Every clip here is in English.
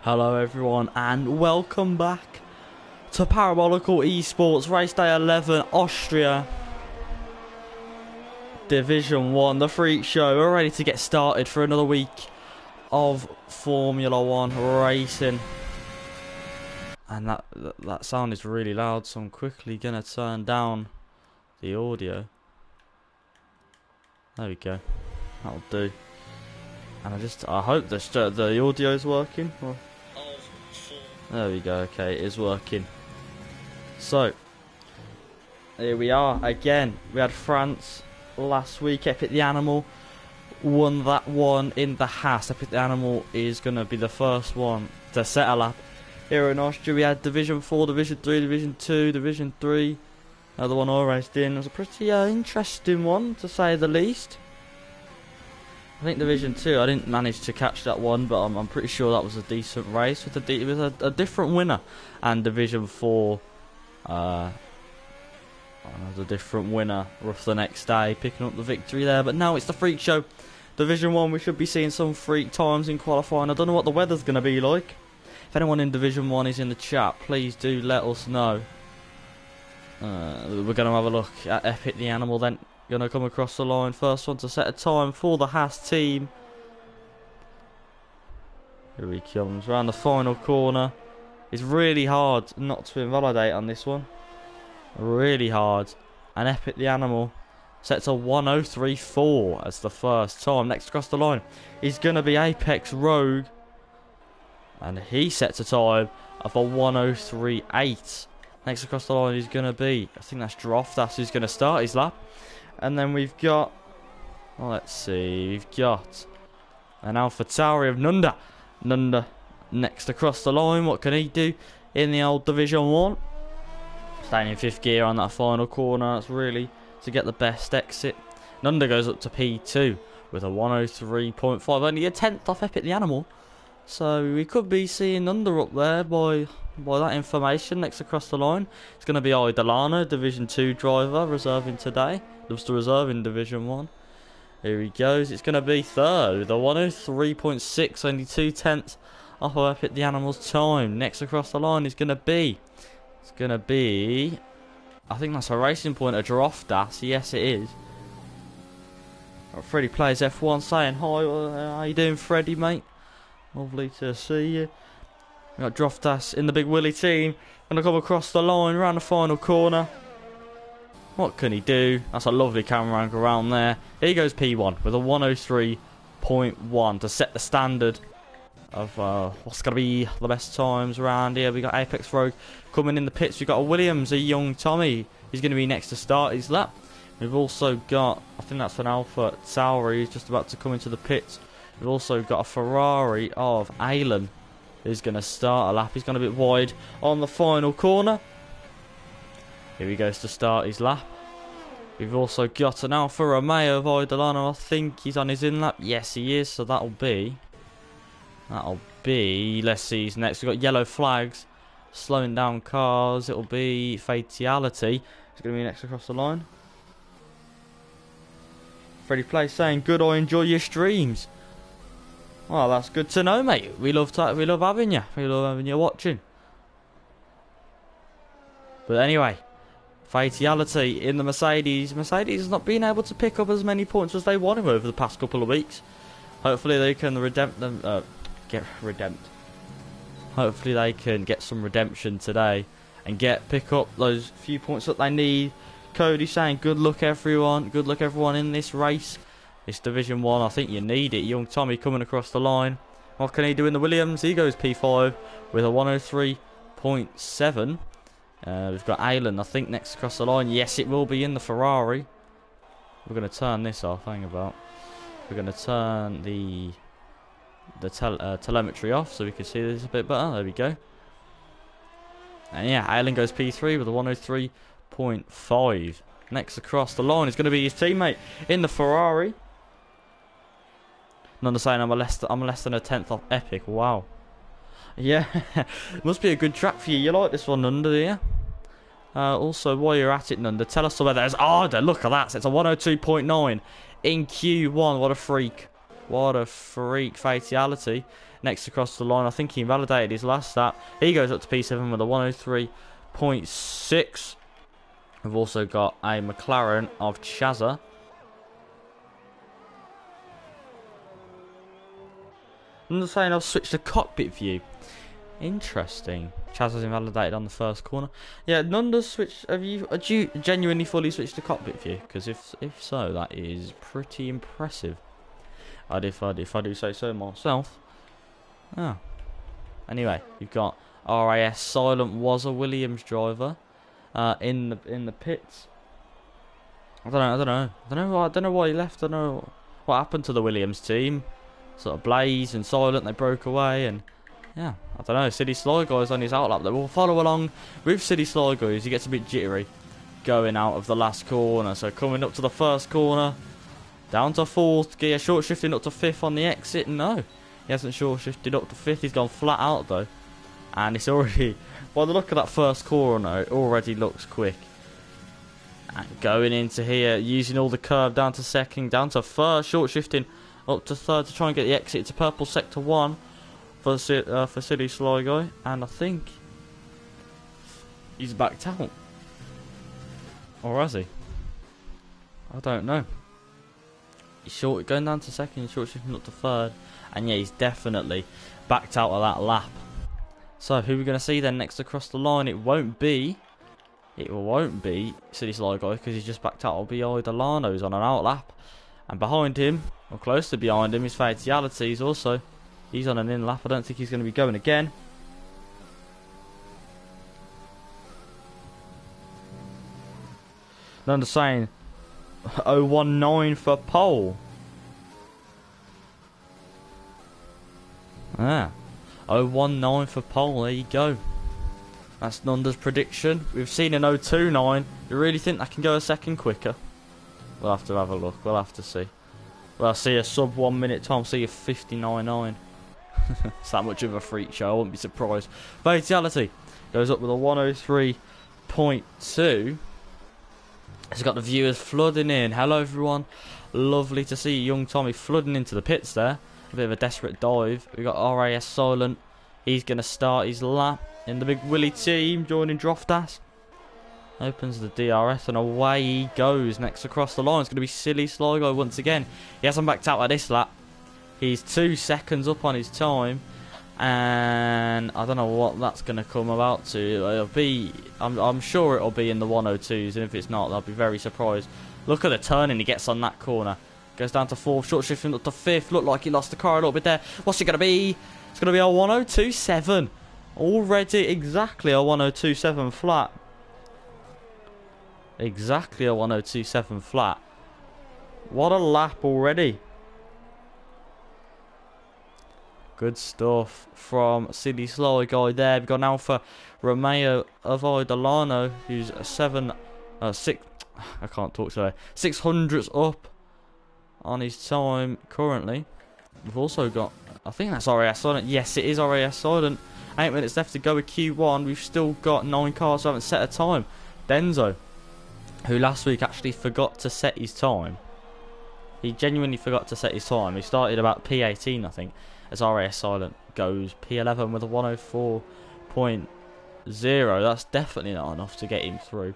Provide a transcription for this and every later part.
Hello everyone and welcome back to Parabolical eSports Race Day 11 Austria Division 1, the freak show. We're ready to get started for another week of Formula 1 racing. And that sound is really loud, so I'm quickly going to turn down the audio. There we go, that'll do. And I hope the audio is working. Well, there we go, okay, it is working. So, here we are again. We had France last week. Epic the Animal won that one in the Haas. Epic the Animal is going to be the first one to set a lap here in Austria. We had Division 4, Division 3, Division 2, Division 3. Another one I raced in. It was a pretty interesting one, to say the least. I think Division 2, I didn't manage to catch that one, but I'm pretty sure that was a decent race. It was a different winner. And Division 4, another different winner. Rough the next day, picking up the victory there. But now it's the freak show. Division 1, we should be seeing some freak times in qualifying. I don't know what the weather's going to be like. If anyone in Division 1 is in the chat, please do let us know. We're going to have a look at Epic the Animal then. Going to come across the line. First one to set a time for the Haas team. Here he comes round the final corner. It's really hard not to invalidate on this one. Really hard. And Epic the Animal sets a 1:03.4 as the first time. Next across the line is going to be Apex Rogue. And he sets a time of a 1:03.8. Next across the line is going to be, I think that's Droftas who's going to start his lap. And then we've got, well, let's see, we've got an AlphaTauri of Nunda. Nunda next across the line. What can he do in the old Division 1? Staying in 5th gear on that final corner. That's really to get the best exit. Nunda goes up to P2 with a 1:03.5. Only a 10th off Epic the Animal. So we could be seeing Nunda up there by that information. Next across the line, it's going to be Idolano, Division 2 driver, reserving today. Loves to reserve in Division 1. Here he goes. It's going to be third with a 1:03.6, only 2/10 off of Epic the Animal's time. Next across the line is going to be, I think that's a Racing Point, a Droftas. Yes, it is. Freddie Plays F1 saying hi. How you doing, Freddie, mate? Lovely to see you. We got Droftas in the Big Willie team. Going to come across the line around the final corner. What can he do? That's a lovely camera angle around there. Here he goes P1 with a 1:03.1 to set the standard of what's going to be the best times around here. We got Apex Rogue coming in the pits. We've got a Williams, a young Tommy. He's going to be next to start his lap. We've also got, I think that's an AlphaTauri. He's just about to come into the pits. We've also got a Ferrari of Alan who's going to start a lap. He's gone a bit wide on the final corner. Here he goes to start his lap. We've also got an Alfa Romeo of Idolano. I think he's on his in lap. Yes, he is. So that'll be. Let's see. He's next. We've got yellow flags slowing down cars. It'll be Fatality. He's going to be next across the line. Freddie Play saying, "Good. I enjoy your streams." Well, that's good to know, mate. We love having you. We love having you watching. But anyway, Fatality in the Mercedes. Mercedes has not been able to pick up as many points as they wanted over the past couple of weeks. Hopefully they can Hopefully they can get some redemption today and pick up those few points that they need. Cody saying, "Good luck, everyone. Good luck, everyone, in this race. It's Division 1. I think you need it." Young Tommy coming across the line. What can he do in the Williams? He goes P5 with a 1:03.7. We've got Alan, I think, next across the line. Yes, it will be in the Ferrari. We're going to turn this off. Hang about. We're going to turn the telemetry off so we can see this a bit better. There we go. And yeah, Alan goes P3 with a 1:03.5. Next across the line is going to be his teammate in the Ferrari. None saying I'm less than a 10th off Epic. Wow. Yeah, must be a good track for you. You like this one, Nunda, do you? Also, while you're at it, Nunda, tell us the weather. Look at that. So it's a 1:02.9 in Q1. What a freak. What a freak fatality. Next across the line. I think he invalidated his last lap. He goes up to P7 with a 103.6. We've also got a McLaren of Chazza. I'm just saying I've switched to cockpit view. Interesting. Chaz was invalidated on the first corner. Yeah, none does switch. Have you genuinely fully switched to cockpit view? Because if so, that is pretty impressive. If I do say so myself. Ah. Anyway, you've got RAS Silent was a Williams driver in the pits. I don't know why he left. I don't know what happened to the Williams team. Sort of Blaze and Silent, they broke away, and yeah, I don't know. City Sly Guy's on his outlap. We'll follow along with City Sly Guys. He gets a bit jittery going out of the last corner. So coming up to the first corner, down to fourth gear, short shifting up to fifth on the exit. No, he hasn't short shifted up to fifth. He's gone flat out though, and it's already, by the look of that first corner, it already looks quick. And going into here, using all the curve down to second, down to first, short shifting up to third to try and get the exit to purple sector 1 for City Sly Guy, and I think he's backed out, or has he? I don't know. He's short going down to second, short shifting up to third, and yeah, he's definitely backed out of that lap. So who are we going to see then next across the line? It won't be City Sly Guy because he's just backed out. It'll be either Lano's on an out lap, and behind him, or close to behind him, is Fatalities also. He's on an in lap. I don't think he's going to be going again. None saying 019 for pole. Ah, 019 for pole. There you go. That's Nunda's prediction. We've seen an 029. You really think that can go a second quicker? We'll have to have a look. We'll have to see. Well, see a sub 1 minute time. See a 59.9. It's that much of a freak show. I wouldn't be surprised. Fatality goes up with a 103.2. It's got the viewers flooding in. Hello, everyone. Lovely to see young Tommy flooding into the pits there. A bit of a desperate dive. We got RAS Silent. He's going to start his lap in the Big Willie team, joining Droftas. Opens the DRS and away he goes. Next across the line is going to be Silly Sly Guy once again. He hasn't backed out at this lap. He's 2 seconds up on his time, and I don't know what that's going to come about to. It'll be, I'm sure it'll be in the 102s, and if it's not, I'll be very surprised. Look at the turning he gets on that corner. Goes down to 4th, short shifting up to 5th. Looked like he lost the car a little bit there. What's it going to be? It's going to be a 102.7. Already exactly a 102.7 flat. Exactly a 102.7 flat. What a lap already. Good stuff from City Sly Guy there. We've got now for Romeo Avidalano, who's a 6. I can't talk today. 600s up on his time currently. We've also got, I think that's RAS Silent. Yes, it is RAS Silent. 8 minutes left to go with Q1. We've still got 9 cars who haven't set a time. Denzo, who last week actually forgot to set his time. He genuinely forgot to set his time. He started about P18, I think, as RAS Silent goes P11 with a 104.0. That's definitely not enough to get him through.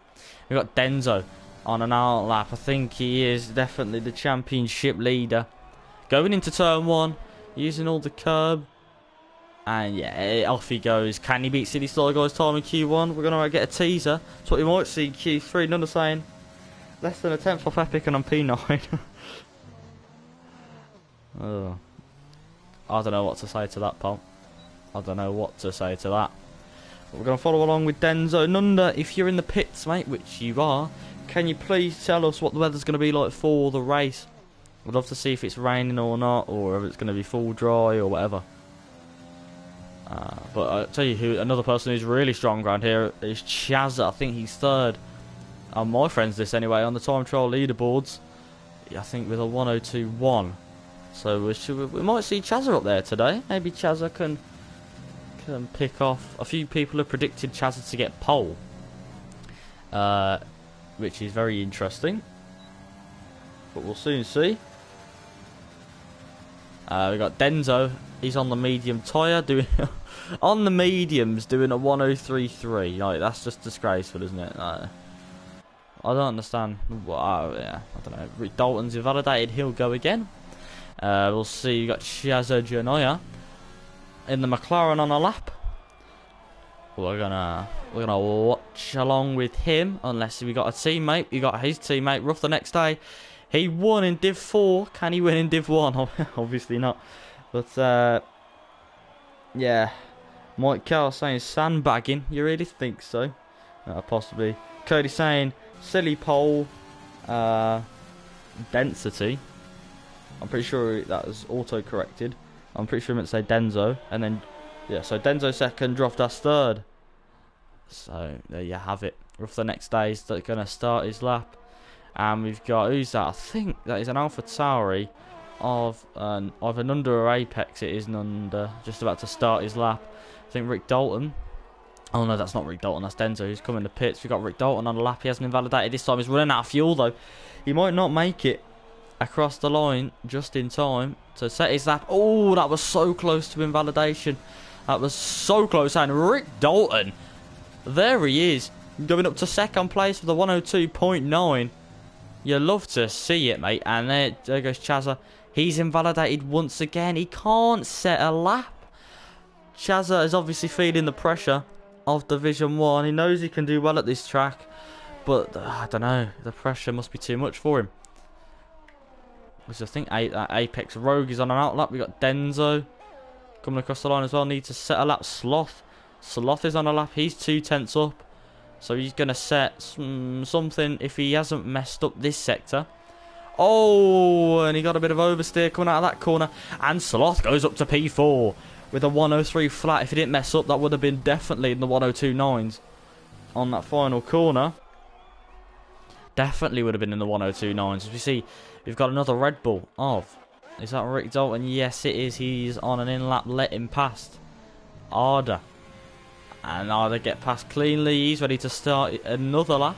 We've got Denzo on an out lap. I think he is definitely the championship leader. Going into turn 1, using all the curb. And yeah, off he goes. Can he beat City Sly Guy's time in Q1? We're going to get a teaser. That's what we might see in Q3. None are saying less than a 10th off Epic and on P9. Oh. I don't know what to say to that, pal. I don't know what to say to that. But we're going to follow along with Denzo. Nunda, if you're in the pits, mate, which you are, can you please tell us what the weather's going to be like for the race? I'd love to see if it's raining or not, or if it's going to be full dry or whatever. But I'll tell you who, another person who's really strong around here is Chazza. I think he's 3rd on my friends list anyway, on the time trial leaderboards. I think with a 102.1. So we might see Chazza up there today. Maybe Chazza can pick off. A few people have predicted Chazza to get pole, which is very interesting. But we'll soon see. We got Denzo. He's on the medium tyre, doing on the mediums, doing a 103.3. Like, that's just disgraceful, isn't it? I don't understand. Yeah, I don't know. Rick Dalton's invalidated. He'll go again. We'll see. You got Chaza Janoya in the McLaren on a lap. We're gonna watch along with him, unless we got a teammate. We got his teammate Ruff the next day. He won in Div 4. Can he win in Div 1? Obviously not. But yeah, Mike Carl saying sandbagging. You really think so? Possibly. Cody saying silly pole density. I'm pretty sure that was auto-corrected. I'm pretty sure I meant to say Denzo. And then, yeah, so Denzo second, dropped us third. So, there you have it. Ruff the next day is going to start his lap. And we've got, who's that? I think that is an Alpha Tauri of either Nunda or Apex. It is Nunda, just about to start his lap. I think Rick Dalton. Oh no, that's not Rick Dalton, that's Denzo who's coming to pits. We've got Rick Dalton on the lap. He hasn't invalidated this time. He's running out of fuel though. He might not make it across the line just in time to set his lap. Oh, that was so close to invalidation. That was so close. And Rick Dalton, there he is, going up to second place with a 102.9. You love to see it, mate. And there goes Chaza. He's invalidated once again. He can't set a lap. Chaza is obviously feeling the pressure of Division 1. He knows he can do well at this track, but I don't know, the pressure must be too much for him. Because I think Apex Rogue is on an outlap. We got Denzo coming across the line as well. Needs to set a lap. Sloth is on a lap. He's 2/10 up, so he's going to set something if he hasn't messed up this sector. Oh, and he got a bit of oversteer coming out of that corner, and Sloth goes up to P4 with a 103 flat. If he didn't mess up, that would have been definitely in the 102.9s on that final corner. Definitely would have been in the 102.9s. As we see, we've got another Red Bull of, is that Rick Dalton? Yes, it is. He's on an in-lap, let him past Arda. And Arda get past cleanly. He's ready to start another lap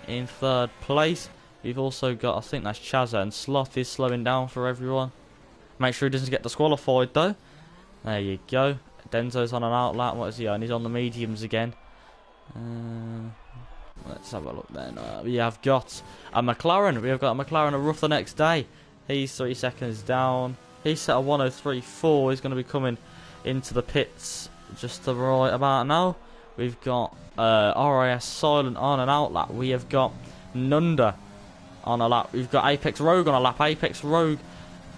in third place. We've also got, I think that's Chaza, and Sloth is slowing down for everyone. Make sure he doesn't get disqualified though. There you go. Denzo's on an outlap. What is he on? He's on the mediums again. Let's have a look then. We have got a McLaren. We have got a McLaren of Ruff the next day. He's 3 seconds down. He's set a 103.4. He's going to be coming into the pits just to right about now. We've got RIS Silent on an outlap. We have got Nunda on a lap. We've got Apex Rogue on a lap. Apex Rogue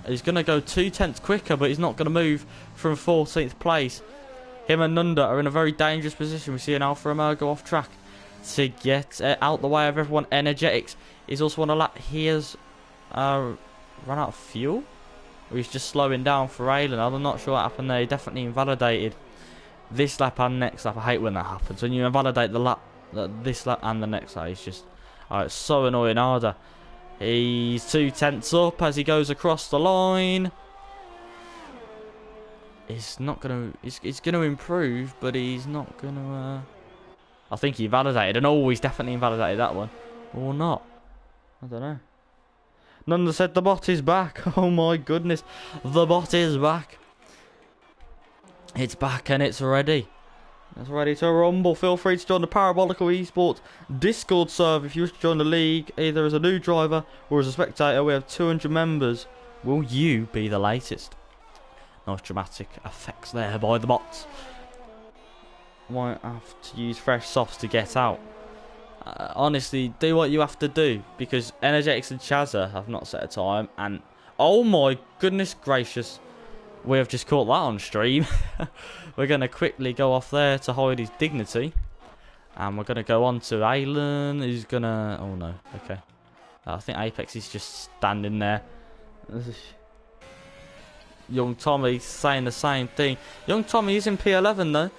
is going to go 2/10 quicker, but he's not going to move from 14th place. Him and Nunda are in a very dangerous position. We see an Alfa Romeo go off track to get out the way of everyone. Energetics is also on a lap. He has run out of fuel, or he's just slowing down for Aylin. I'm not sure what happened there. He definitely invalidated this lap and next lap. I hate when that happens. When you invalidate the lap, this lap and the next lap, it's just it's so annoying. Arda, he's 2/10 up as he goes across the line. He's not gonna. He's gonna improve, but he's not gonna. I think he validated, and he's definitely invalidated that one, or not. I don't know. Nunda said the bot is back. Oh my goodness, the bot is back. It's back and it's ready. It's ready to rumble. Feel free to join the Parabolical eSports Discord server if you wish to join the league, either as a new driver or as a spectator. We have 200 members. Will you be the latest? Nice dramatic effects there by the bots. Might have to use fresh softs to get out. Honestly, do what you have to do, because Energetics and Chaza have not set a time, and oh my goodness gracious, we have just caught that on stream. We're going to quickly go off there to hide his dignity, and we're going to go on to Aylin, who's going to, oh no, okay. I think Apex is just standing there. Young Tommy saying the same thing. Young Tommy is in P11 though,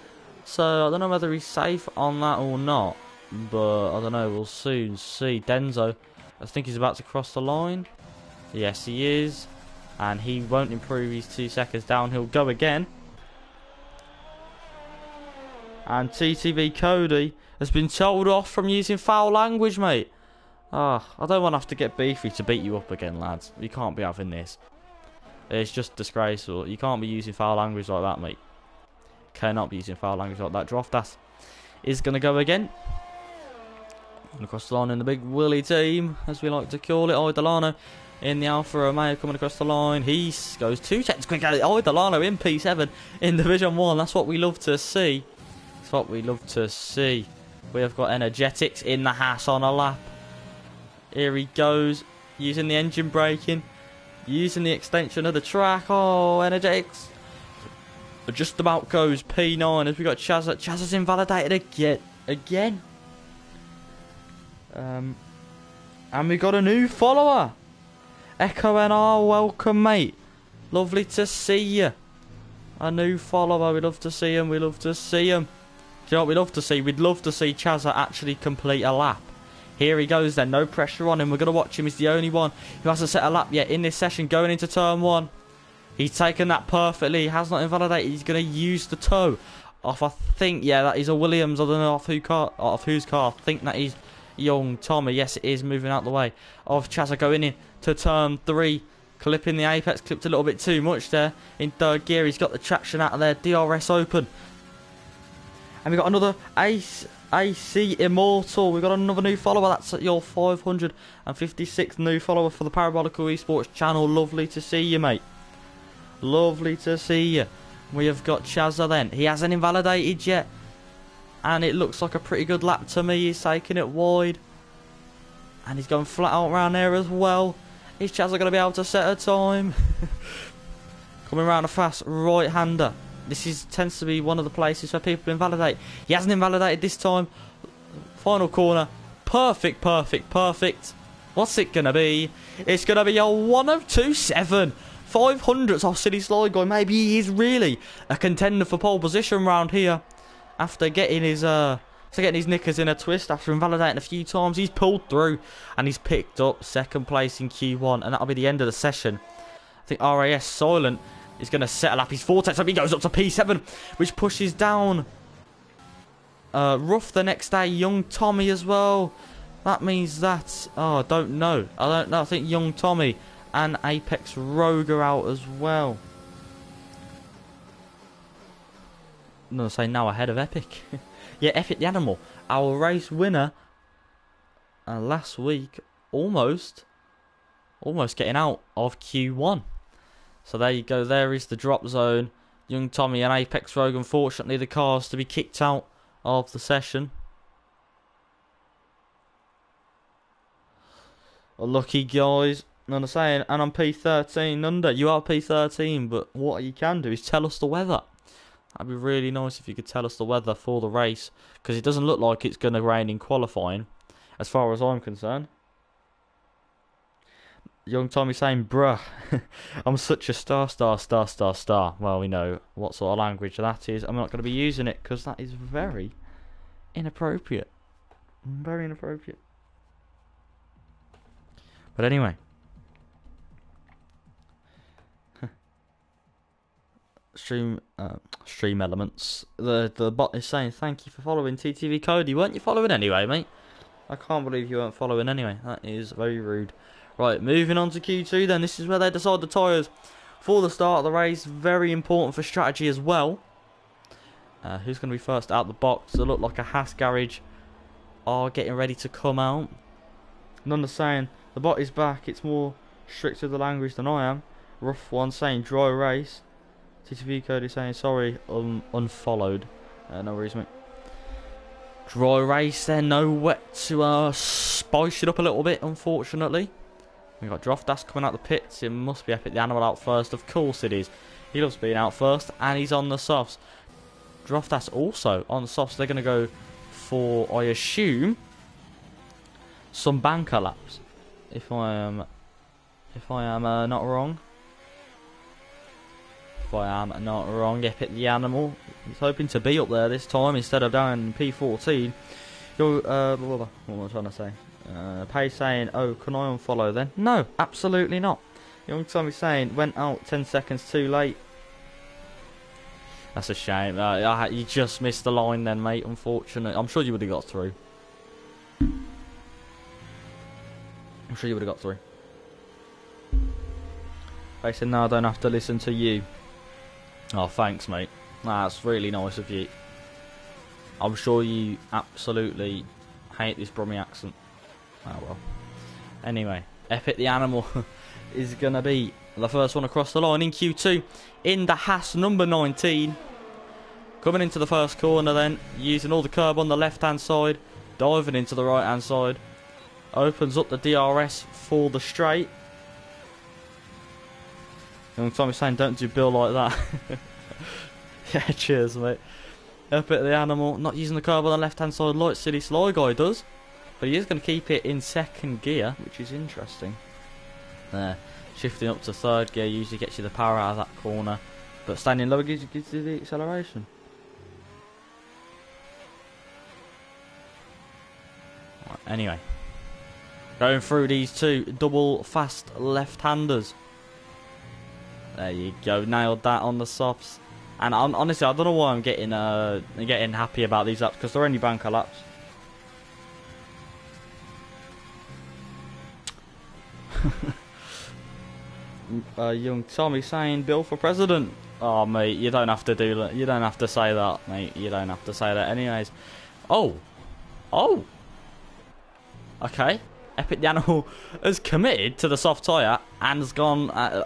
so I don't know whether he's safe on that or not, but I don't know, we'll soon see. Denzo, I think he's about to cross the line. Yes, he is, and he won't improve. He's 2 seconds down. He'll go again. And TTV Cody has been told off from using foul language, mate. I don't want to have to get beefy to beat you up again, lads. You can't be having this. It's just disgraceful. You can't be using foul language like that, mate. Cannot be using foul language like that. Droftas is going to go again. And across the line in the big Willy team, as we like to call it. Idolano in the Alfa Romeo coming across the line. He goes 2 seconds quicker. Idolano in P7 in Division 1. That's what we love to see. That's what we love to see. We have got Energetics in the Haas on a lap. Here he goes, using the engine braking, using the extension of the track. Oh, Energetics just about goes P9 as we got Chazza. Chazza's invalidated again. And we got a new follower. Echo NR, welcome, mate. Lovely to see you. A new follower. We love to see him. We love to see him. Do you know what we'd love to see? We'd love to see Chazza actually complete a lap. Here he goes then. No pressure on him. We're going to watch him. He's the only one who hasn't set a lap yet in this session going into turn 1. He's taken that perfectly. He has not invalidated. He's going to use the toe off, I think, yeah, that is a Williams. I don't know off whose car. I think that is Young Tommy. Yes, it is, moving out the way of Chazza going in to turn 3. Clipping the apex. Clipped a little bit too much there in third gear. He's got the traction out of there. DRS open. And we've got another AC Immortal. We've got another new follower. That's your 556th new follower for the Parabolical eSports channel. Lovely to see you, mate. Lovely to see you. We have got Chazza then. He hasn't invalidated yet. And it looks like a pretty good lap to me. He's taking it wide. And he's going flat out around there as well. Is Chazza going to be able to set a time? Coming around a fast right-hander. This tends to be one of the places where people invalidate. He hasn't invalidated this time. Final corner. Perfect, perfect, perfect. What's it going to be? It's going to be a 1027. 500s off City Slide Guy. Maybe he is really a contender for pole position round here. After getting his knickers in a twist, after invalidating a few times, he's pulled through and he's picked up second place in Q1, and that'll be the end of the session. I think RAS Silent is going to settle up his vortex up. He goes up to P7, which pushes down Rough the next day. Young Tommy as well. That means that I don't know. I think Young Tommy and Apex Rogue are out as well. I'm going to say now ahead of Epic. Yeah, Epic the Animal. Our race winner last week. Almost getting out of Q1. So there you go. There is the drop zone. Young Tommy and Apex Rogue. Unfortunately, the cars to be kicked out of the session. Unlucky guys. I'm saying, and I'm P13 under. You are P13, but what you can do is tell us the weather. That'd be really nice if you could tell us the weather for the race, because it doesn't look like it's going to rain in qualifying, as far as I'm concerned. Young Tommy saying, bruh, I'm such a star. Well, we know what sort of language that is. I'm not going to be using it, because that is very inappropriate. Very inappropriate. But anyway. Stream elements. The bot is saying thank you for following TTV Cody. Weren't you following anyway, mate? I can't believe you weren't following anyway. That is very rude. Right, moving on to Q2 then. This is where they decide the tyres for the start of the race. Very important for strategy as well. Who's going to be first out the box? They look like a Haas garage are getting ready to come out. None are saying the bot is back. It's more strict with the language than I am. Rough one saying dry race. TTV Cody saying sorry, unfollowed. No worries, mate. Dry race there, no wet to spice it up a little bit, unfortunately. We got Droftas coming out the pits. It must be Epic the Animal out first. Of course it is. He loves being out first, and he's on the softs. Droftas also on the softs. They're going to go for, I assume, some banker laps. If I am not wrong. If I am not wrong, Epic the Animal. He's hoping to be up there this time instead of down in P14. What am I trying to say? Pay saying, oh, can I unfollow then? No, absolutely not. Young Tommy saying, went out 10 seconds too late. That's a shame. You just missed the line then, mate, unfortunately. I'm sure you would have got through. They said, no, I don't have to listen to you. Oh, thanks, mate. That's really nice of you. I'm sure you absolutely hate this Brummy accent. Oh, well. Anyway, Epic the Animal is going to be the first one across the line in Q2 in the Haas number 19. Coming into the first corner then, using all the curb on the left-hand side, diving into the right-hand side. Opens up the DRS for the straight. Young Tommy's saying, don't do Bill like that. Yeah, cheers, mate. Epic the Animal, not using the curb on the left-hand side like Silly Sly Guy does. But he is going to keep it in second gear, which is interesting. There. Shifting up to third gear usually gets you the power out of that corner. But standing lower gives you the acceleration. Right, anyway. Going through these two double fast left-handers. There you go. Nailed that on the softs. And honestly, I don't know why I'm getting happy about these laps, because they're only banker laps. Young Tommy saying Bill for president. Oh mate, you don't have to do that. You don't have to say that, mate. You don't have to say that. Anyways, oh, okay. Epic the Animal has committed to the soft tyre and has gone. I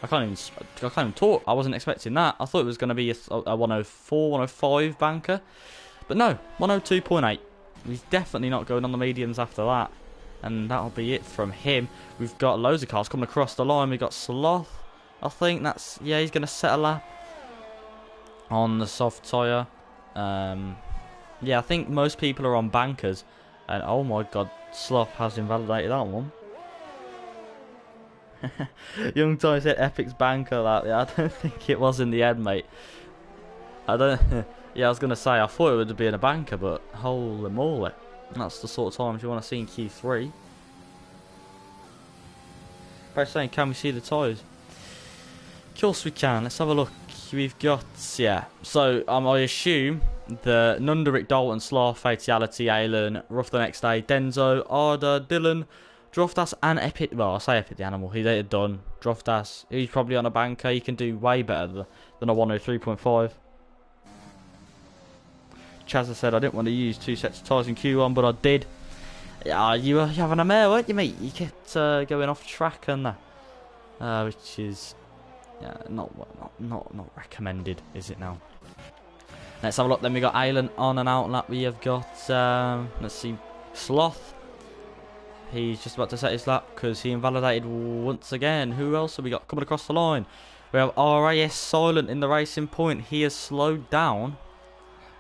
can't even talk. I wasn't expecting that. I thought it was going to be a 104, 105 banker, but no, 102.8. He's definitely not going on the mediums after that. And that'll be it from him. We've got loads of cars coming across the line. We've got Sloth. I think that's... Yeah, he's going to set a lap on the soft tyre. Yeah, I think most people are on bankers. And oh my god, Sloth has invalidated that one. Young Ty said Epic's banker that. Yeah, I don't think it was in the end, mate. I don't... Yeah, I was going to say, I thought it would have been a banker, but holy moly. That's the sort of times you want to see in Q3. By saying, can we see the tyres? Of course we can. Let's have a look. We've got, yeah. So, I assume the Nunderick, Dalton, Sloth, Fatality, Alan, Rough the Next Day, Denzo, Arda, Dylan, Droftas, and Epic. Well, I say Epic the Animal. He's done. Droftas, he's probably on a banker. He can do way better than a 103.5. Chazza said I didn't want to use 2 sets of tyres in Q1, but I did. Yeah, you were having a mare, weren't you, mate? You kept going off track and that, which is not recommended, is it now? Let's have a look. Then we got Aylan on and out lap. We have got let's see, Sloth. He's just about to set his lap because he invalidated once again. Who else have we got coming across the line? We have RAS Silent in the racing point. He has slowed down.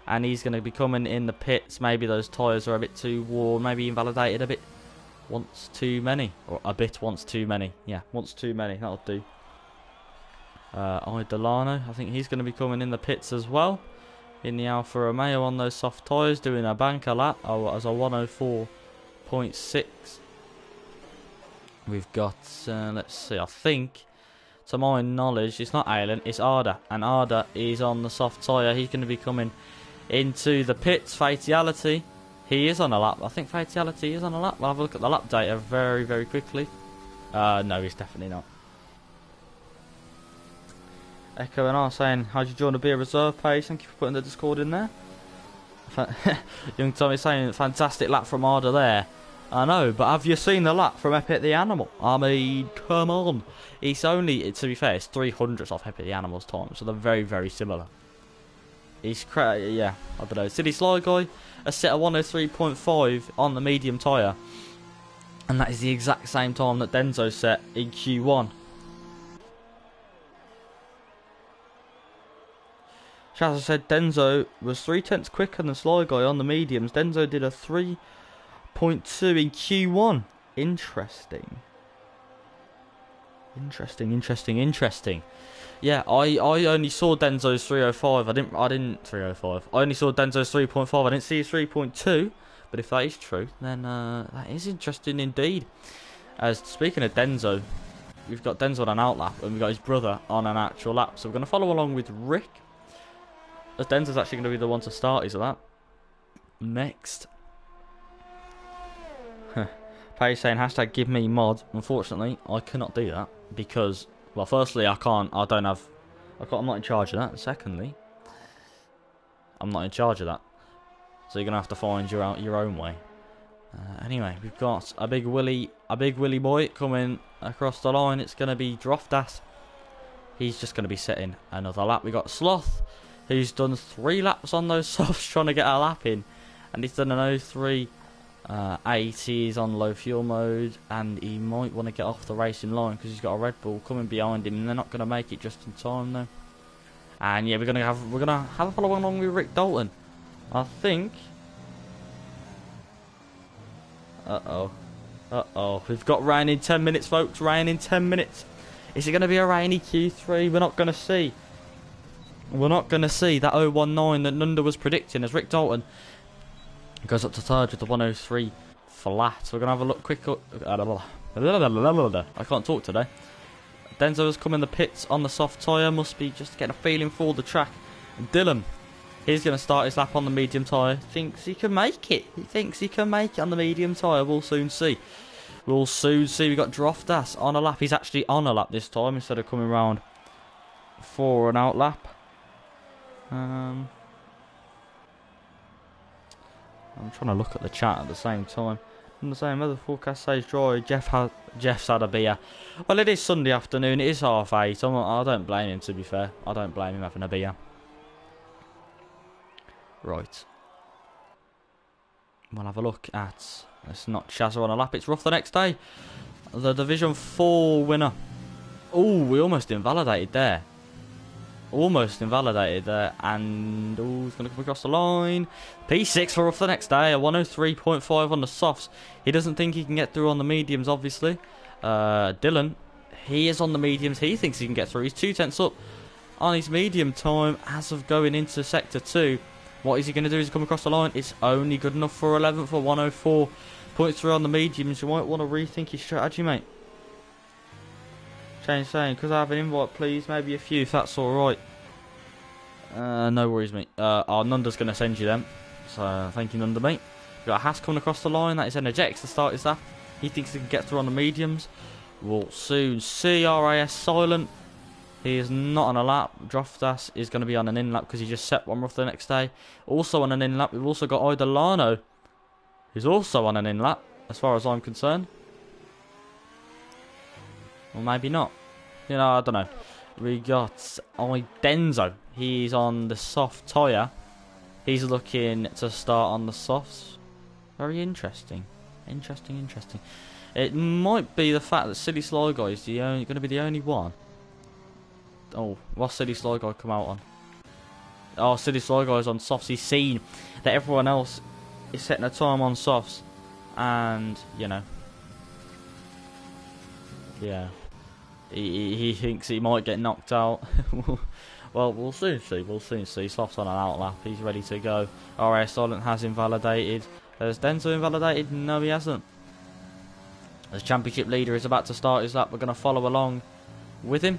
And he's going to be coming in the pits. Maybe those tyres are a bit too worn. Maybe invalidated a bit once too many. Or a bit once too many. Yeah, once too many. That'll do. Delano, I think he's going to be coming in the pits as well. In the Alfa Romeo on those soft tyres. Doing a banker lap as a 104.6. We've got, let's see, I think... To my knowledge, it's not Aylan, it's Arda. And Arda is on the soft tyre. He's going to be coming into the pits. Fatality, he is on a lap. I think Fatality is on a lap. We'll have a look at the lap data very, very quickly. No, he's definitely not. Echo and R saying, how'd you join a beer reserve page? Thank you for putting the Discord in there. Young Tommy saying, fantastic lap from Arda there. I know, but have you seen the lap from Epic the Animal? I mean, come on. It's only, to be fair, it's 300ths off Epic the Animal's time, so they're very, very similar. He's yeah, I don't know. Silly Sly Guy, a set of 103.5 on the medium tyre. And that is the exact same time that Denzo set in Q1. Shazza said Denzo was 3/10 quicker than Sly Guy on the mediums. Denzo did a 3.2 in Q1. Interesting. Interesting. Yeah, I only saw Denzo's 305. I didn't 305. I only saw Denzo's 3.5. I didn't see his 3.2. But if that is true, then that is interesting indeed. As speaking of Denzo, we've got Denzo on an out lap and we've got his brother on an actual lap. So we're going to follow along with Rick, as Denzo's actually going to be the one to start his lap next. Page saying hashtag give me mod. Unfortunately, I cannot do that because, well, firstly, I can't. I'm not in charge of that. Secondly, I'm not in charge of that. So you're gonna have to find your own way. Anyway, we've got a big willy boy coming across the line. It's gonna be Droftas. He's just gonna be setting another lap. We got Sloth, who's done 3 laps on those softs trying to get a lap in, and he's done an 03. 80s on low fuel mode, and he might want to get off the racing line because he's got a Red Bull coming behind him, and they're not going to make it just in time though. And yeah, we're gonna have a follow along with Rick Dalton. I think. We've got rain in 10 minutes, folks. Rain in 10 minutes. Is it going to be a rainy Q3? We're not going to see. We're not going to see that 019 that Nunda was predicting as Rick Dalton goes up to third with the 103 flat. We're going to have a look quick. I can't talk today. Denzo has come in the pits on the soft tyre. Must be just getting a feeling for the track. And Dylan, he's going to start his lap on the medium tyre. Thinks he can make it. He thinks he can make it on the medium tyre. We'll soon see. We'll soon see. We've got Droftas on a lap. He's actually on a lap this time instead of coming round for an out lap. I'm trying to look at the chat at the same time. And the same weather forecast says dry. Jeff's had a beer. Well, it is Sunday afternoon. It is 8:30. I don't blame him, to be fair. I don't blame him having a beer. Right. We'll have a look at... It's not Chazza on a lap. It's Rough the next day. The Division 4 winner. Oh, we almost invalidated there. Almost invalidated there, and he's going to come across the line. P6 for Rough the next day, a 103.5 on the softs. He doesn't think he can get through on the mediums, obviously. Dylan, he is on the mediums. He thinks he can get through. He's 2 tenths up on his medium time as of going into Sector 2. What is he going to do? He's come across the line. It's only good enough for 11th for 104.3 on the mediums. You might want to rethink your strategy, mate. Change saying, could I have an invite, please? Maybe a few, if that's alright. No worries, mate. Nunda's going to send you them. So, thank you, Nunda, mate. We've got Haas coming across the line. That is energetics to start his lap. He thinks he can get through on the mediums. We'll soon see. RAS silent. He is not on a lap. Droftas is going to be on an in lap because he just set one rough the next day. Also on an in lap, we've also got Idolano, who's also on an in lap, as far as I'm concerned. Or maybe not. You know, I don't know. We got Denzo. He's on the soft tyre. He's looking to start on the softs. Very interesting. Interesting. It might be the fact that Silly Sly Guy is going to be the only one. Oh, what's Silly Sly Guy come out on? Oh, Silly Sly Guy is on softs. He's seen that everyone else is setting a time on softs. And, you know. Yeah. He thinks he might get knocked out. Well, we'll soon see. Sloth's on an out lap. He's ready to go. RS Silent has invalidated. Has Denzo invalidated? No, he hasn't. The championship leader is about to start his lap. We're going to follow along with him.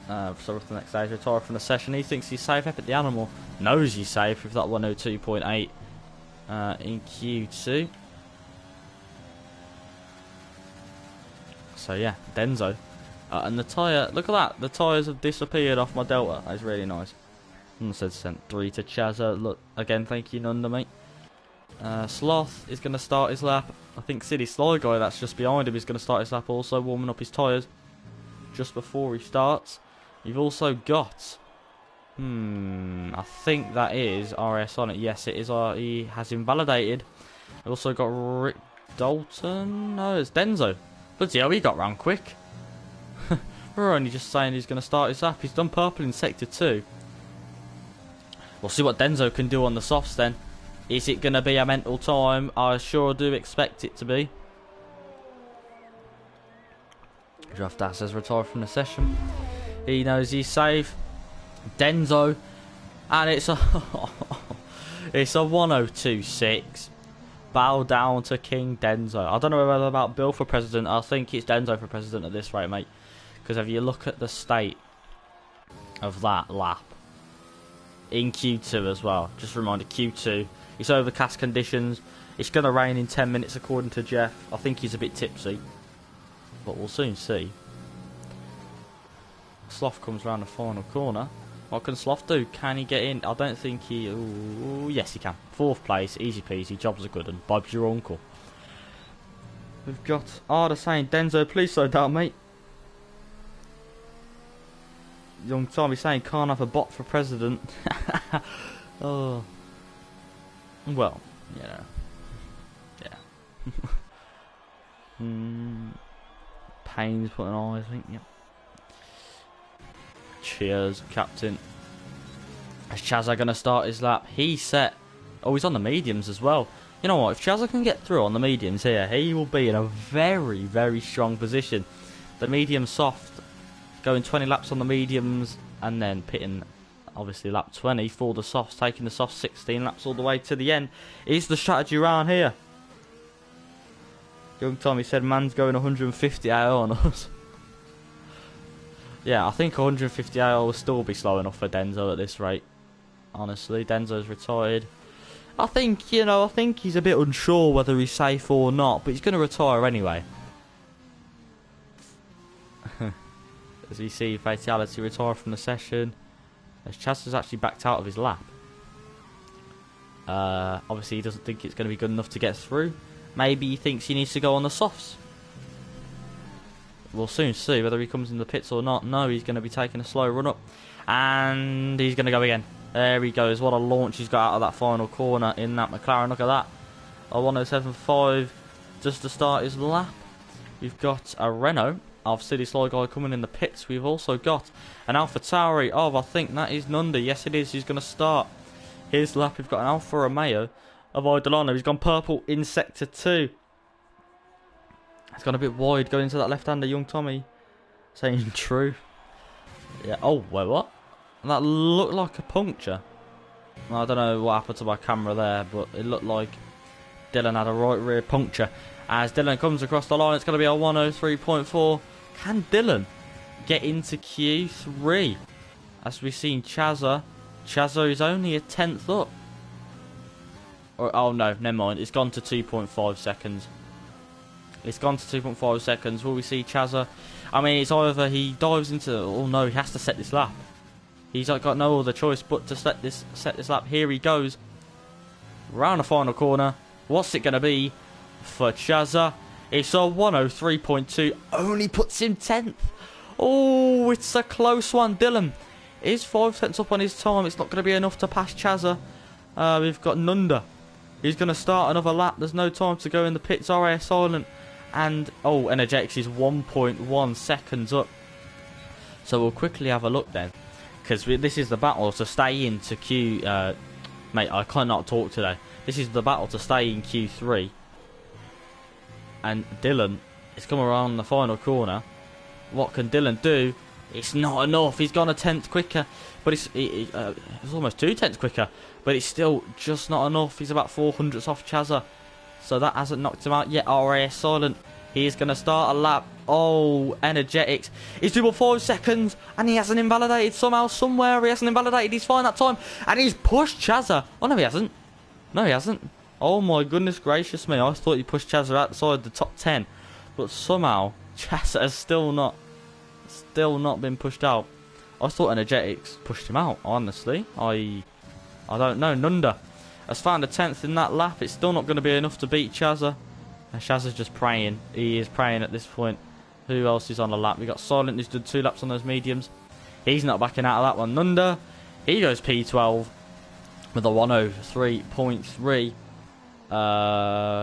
So the next stage, retired from the session. He thinks he's safe. Epic the Animal knows he's safe with that 102.8 in Q2. So yeah, Denzo. And the tyre, look at that. The tyres have disappeared off my Delta. That's really nice. And said sent 3 to Chazza. Look, again, thank you, Nunda, mate. Sloth is going to start his lap. I think Silly Sly Guy, that's just behind him, is going to start his lap also, warming up his tyres just before he starts. You've also got... I think that is RS on it. Yes, it is. He has invalidated. I've also got Rick Dalton. No, it's Denzo. Bloody hell, he got round quick. We're only just saying he's going to start his lap. He's done purple in Sector 2. We'll see what Denzo can do on the softs then. Is it going to be a mental time? I sure do expect it to be. Droftas has retired from the session. He knows he's safe. Denzo. And it's a... it's a 102.6. Bow down to King Denzo. I don't know whether about Bill for president. I think it's Denzo for president at this rate, mate. Because if you look at the state of that lap in Q2 as well, just a reminder, Q2, it's overcast conditions. It's going to rain in 10 minutes according to Jeff. I think he's a bit tipsy, but we'll soon see. Sloth comes around the final corner. What can Sloth do? Can he get in? I don't think he... Ooh, yes, he can. 4th place, easy peasy, jobs are good, and Bob's your uncle. We've got Arda saying, Denzo, please slow down, mate. Young Tommy saying, can't have a bot for president. Oh. Well, you know. Yeah. Payne's putting on, I think, yep. Cheers, captain. Is Chazza going to start his lap? He's set. Oh, he's on the mediums as well. You know what? If Chazza can get through on the mediums here, he will be in a very, very strong position. The medium soft, going 20 laps on the mediums, and then pitting, obviously, lap 20 for the softs, taking the soft 16 laps all the way to the end. Is the strategy around here? Young Tommy said, man's going 150 AO on us. Yeah, I think 150 AO will still be slow enough for Denzo at this rate. Honestly, Denzo's retired. I think, you know, I think he's a bit unsure whether he's safe or not, but he's going to retire anyway. As we see, Fatality retire from the session. As Chaz has actually backed out of his lap. Obviously, he doesn't think it's going to be good enough to get through. Maybe he thinks he needs to go on the softs. We'll soon see whether he comes in the pits or not. No, he's going to be taking a slow run up. And he's going to go again. There he goes. What a launch he's got out of that final corner in that McLaren. Look at that. A 107.5 just to start his lap. We've got a Renault of City Sly Guy coming in the pits. We've also got an AlphaTauri of, I think that is Nunda. Yes, it is. He's going to start his lap. We've got an Alfa Romeo of Idolano. He's gone purple in Sector 2. It's gone a bit wide going into that left-hander, Young Tommy. Saying true. Yeah. Oh, wait, what? That looked like a puncture. I don't know what happened to my camera there, but it looked like Dylan had a right rear puncture. As Dylan comes across the line, it's going to be a 103.4. Can Dylan get into Q3? As we've seen Chazza. Chazza is only a 10th up. Or, oh no, never mind. It's gone to 2.5 seconds. It's gone to 2.5 seconds. Will we see Chazza? I mean, it's either he dives into... Oh no, he has to set this lap. He's got no other choice but to set this lap. Here he goes. Round the final corner. What's it going to be for Chazza? It's a 103.2. Only puts him 10th. Oh, it's a close one. Dylan is 5 tenths up on his time. It's not going to be enough to pass Chazza. We've got Nunda. He's going to start another lap. There's no time to go in the pits. RAS silent. And, oh, Energetics is 1.1 seconds up. So we'll quickly have a look then. Because this is the battle to stay into Q... mate, I cannot talk today. This is the battle to stay in Q3. And Dylan is coming around the final corner. What can Dylan do? It's not enough. He's gone a 10th quicker. But it's almost 2 tenths quicker. But it's still just not enough. He's about 400ths off Chazza. So that hasn't knocked him out yet. RAS silent. He is going to start a lap. Oh, Energetics. He's 2.5 seconds. And he hasn't invalidated somehow, somewhere. He hasn't invalidated. He's fine that time. And he's pushed Chazza. Oh, no, he hasn't. No, he hasn't. Oh, my goodness gracious me. I thought he pushed Chazza outside the top 10. But somehow, Chazza has still not been pushed out. I thought Energetics pushed him out, honestly. I don't know. Nunda has found a 10th in that lap. It's still not going to be enough to beat Chazza. And Chazza's just praying. He is praying at this point. Who else is on the lap? We got Silent, who's done 2 laps on those mediums. He's not backing out of that one. Nunda, he goes P12 with a 103.3.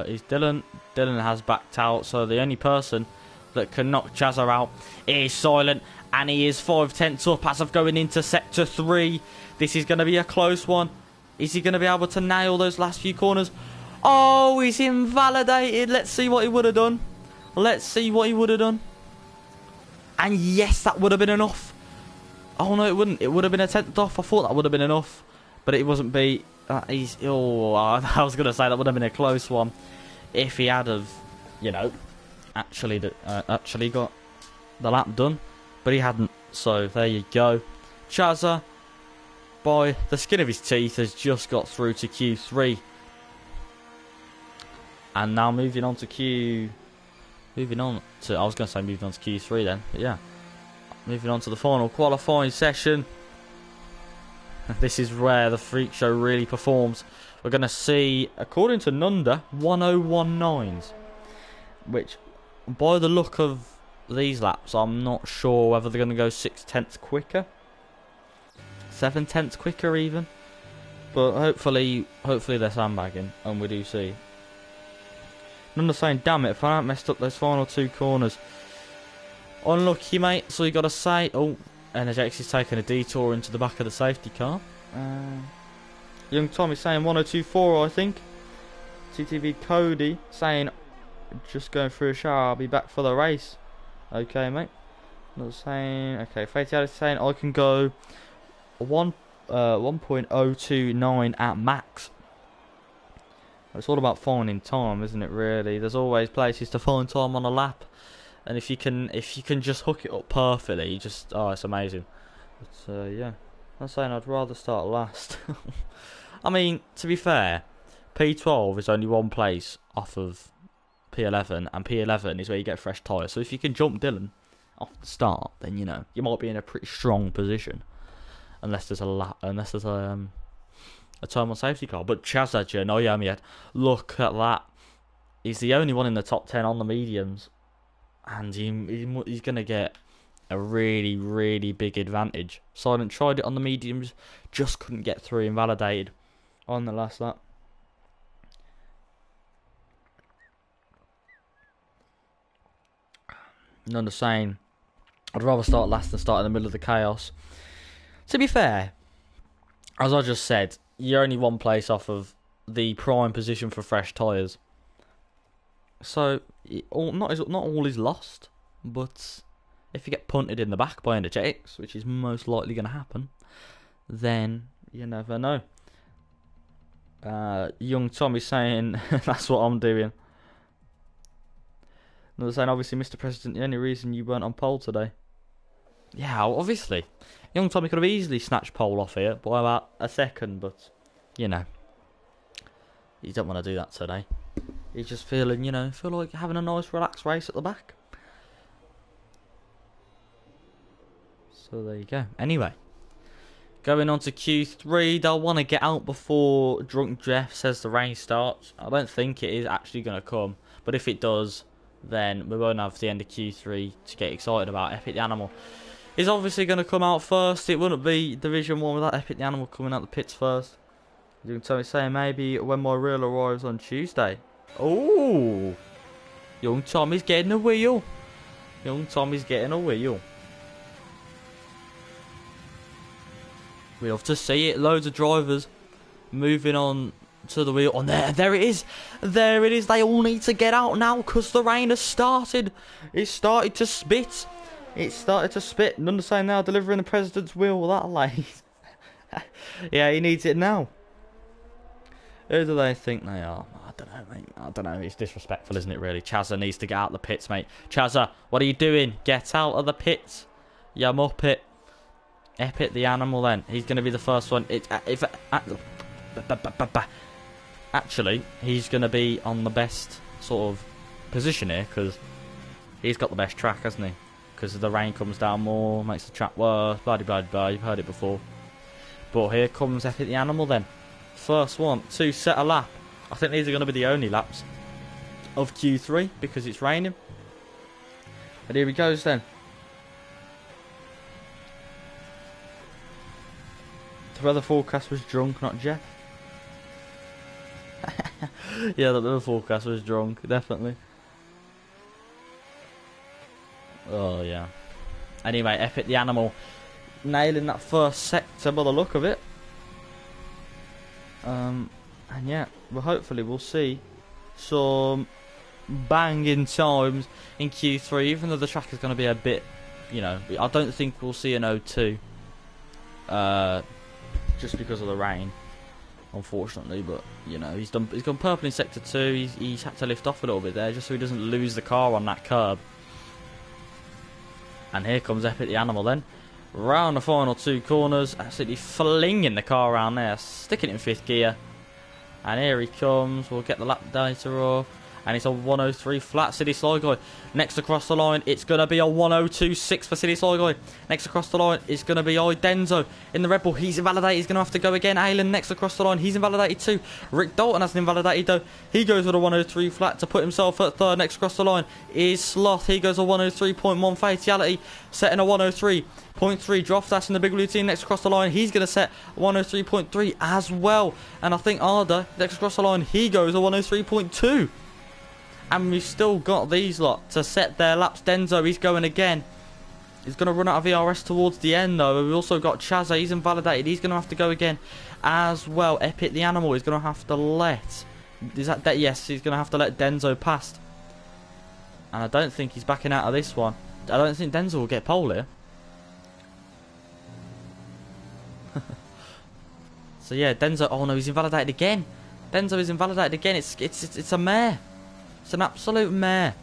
Is Dylan. Dylan has backed out. So the only person that can knock Chazza out is Silent. And he is 5 tenths up as of going into Sector 3. This is going to be a close one. Is he going to be able to nail those last few corners? Oh, he's invalidated. Let's see what he would have done. Let's see what he would have done. And yes, that would have been enough. Oh, no, it wouldn't. It would have been a 10th off. I thought that would have been enough. But it wasn't be... oh, I was going to say that would have been a close one. If he had have, you know, actually got the lap done. But he hadn't. So, there you go. Chazza, by the skin of his teeth, has just got through to Q3. And now moving on to I was going to say moving on to Q3 then, but yeah. Moving on to the final qualifying session. This is where the freak show really performs. We're going to see, according to Nunda, 1019s. Which, by the look of these laps, I'm not sure whether they're going to go 6/10 quicker. 7/10 quicker even. But hopefully they're sandbagging, and we do see. Nunda saying, damn it, if I haven't messed up those final 2 corners. Unlucky, mate, so you got to say. Oh, Energex is taking a detour into the back of the safety car. Young Tommy saying 1024, I think. TTV Cody saying, just going through a shower, I'll be back for the race. Okay, mate. Not saying, okay, Fatality saying I can go 1.029 at max. It's all about finding time, isn't it, really? There's always places to find time on a lap. And if you can just hook it up perfectly, it's amazing. But yeah, I'm saying I'd rather start last. I mean, to be fair, P12 is only one place off of P11, and P11 is where you get fresh tyres. So if you can jump Dylan off the start, then you might be in a pretty strong position, unless there's a time on safety car. But Chazadja, no yet. Look at that. He's the only one in the top 10 on the mediums. And he's going to get a really, really big advantage. Silent tried it on the mediums, just couldn't get through, invalidated on the last lap. None the same. I'd rather start last than start in the middle of the chaos. To be fair, as I just said, you're only one place off of the prime position for fresh tyres. So, not all is lost, but if you get punted in the back by Energetics, which is most likely going to happen, then you never know. Young Tommy's saying, that's what I'm doing. Another saying, obviously, Mr. President, the only reason you weren't on pole today. Yeah, obviously. Young Tommy could have easily snatched pole off here by about a second, but, you don't want to do that today. He's just feeling, feel like having a nice relaxed race at the back. So there you go. Anyway, going on to Q3, they'll want to get out before Drunk Jeff says the rain starts. I don't think it is actually going to come, but if it does, then we won't have the end of Q3 to get excited about. Epic the Animal is obviously going to come out first. It wouldn't be Division 1 without Epic the Animal coming out the pits first. You can tell me saying maybe when my reel arrives on Tuesday. Oh, young Tommy's getting a wheel. Young Tommy's getting a wheel. We love to see it. Loads of drivers moving on to the wheel. And there it is. There it is. They all need to get out now because the rain has started. It started to spit. None saying now delivering the president's wheel that late. Yeah, he needs it now. Who do they think they are? I don't know, mate. I don't know. It's disrespectful, isn't it, really? Chazza needs to get out of the pits, mate. Chazza, what are you doing? Get out of the pits. You muppet. Epic the Animal, then. He's going to be the first one. Actually, he's going to be on the best sort of position here because he's got the best track, hasn't he? Because the rain comes down more, makes the track worse, blah, blah, blah. You've heard it before. But here comes Epic the Animal, then. First one to set a lap. I think these are going to be the only laps of Q3 because it's raining. And here he goes then. The weather forecast was drunk, not Jeff. Yeah, the weather forecast was drunk, definitely. Oh, yeah. Anyway, Epic the Animal nailing that first sector by the look of it. And yeah, well, hopefully we'll see some banging times in Q3, even though the track is going to be a bit, I don't think we'll see an O2 just because of the rain, unfortunately. But he's gone purple in sector 2. He's had to lift off a little bit there just so he doesn't lose the car on that curb. And here comes Epic the Animal then. Round the final 2 corners, absolutely flinging the car around there, sticking it in 5th gear. And here he comes. We'll get the lap data off. And it's a 103 flat. City Sligo next across the line. It's going to be a 102.6 for City Sligo. Next across the line, it's going to be Denzo in the Red Bull. He's invalidated. He's going to have to go again. Aylan next across the line. He's invalidated too. Rick Dalton hasn't invalidated though. He goes with a 103 flat to put himself at third. Next across the line is Sloth. He goes a 103.1 fatality, setting a 103.3. Droftas in the big blue team next across the line. He's going to set a 103.3 as well. And I think Arda next across the line, he goes a 103.2. And we've still got these lot to set their laps. Denzo, he's going again. He's going to run out of VRS towards the end though. We've also got Chazza, he's invalidated. He's going to have to go again as well. Epic the Animal is going to have to let... Is that yes, he's going to have to let Denzo past. And I don't think he's backing out of this one. I don't think Denzo will get pole here. So yeah, Denzo... Oh no, he's invalidated again. Denzo is invalidated again. It's a mare. It's an absolute mare.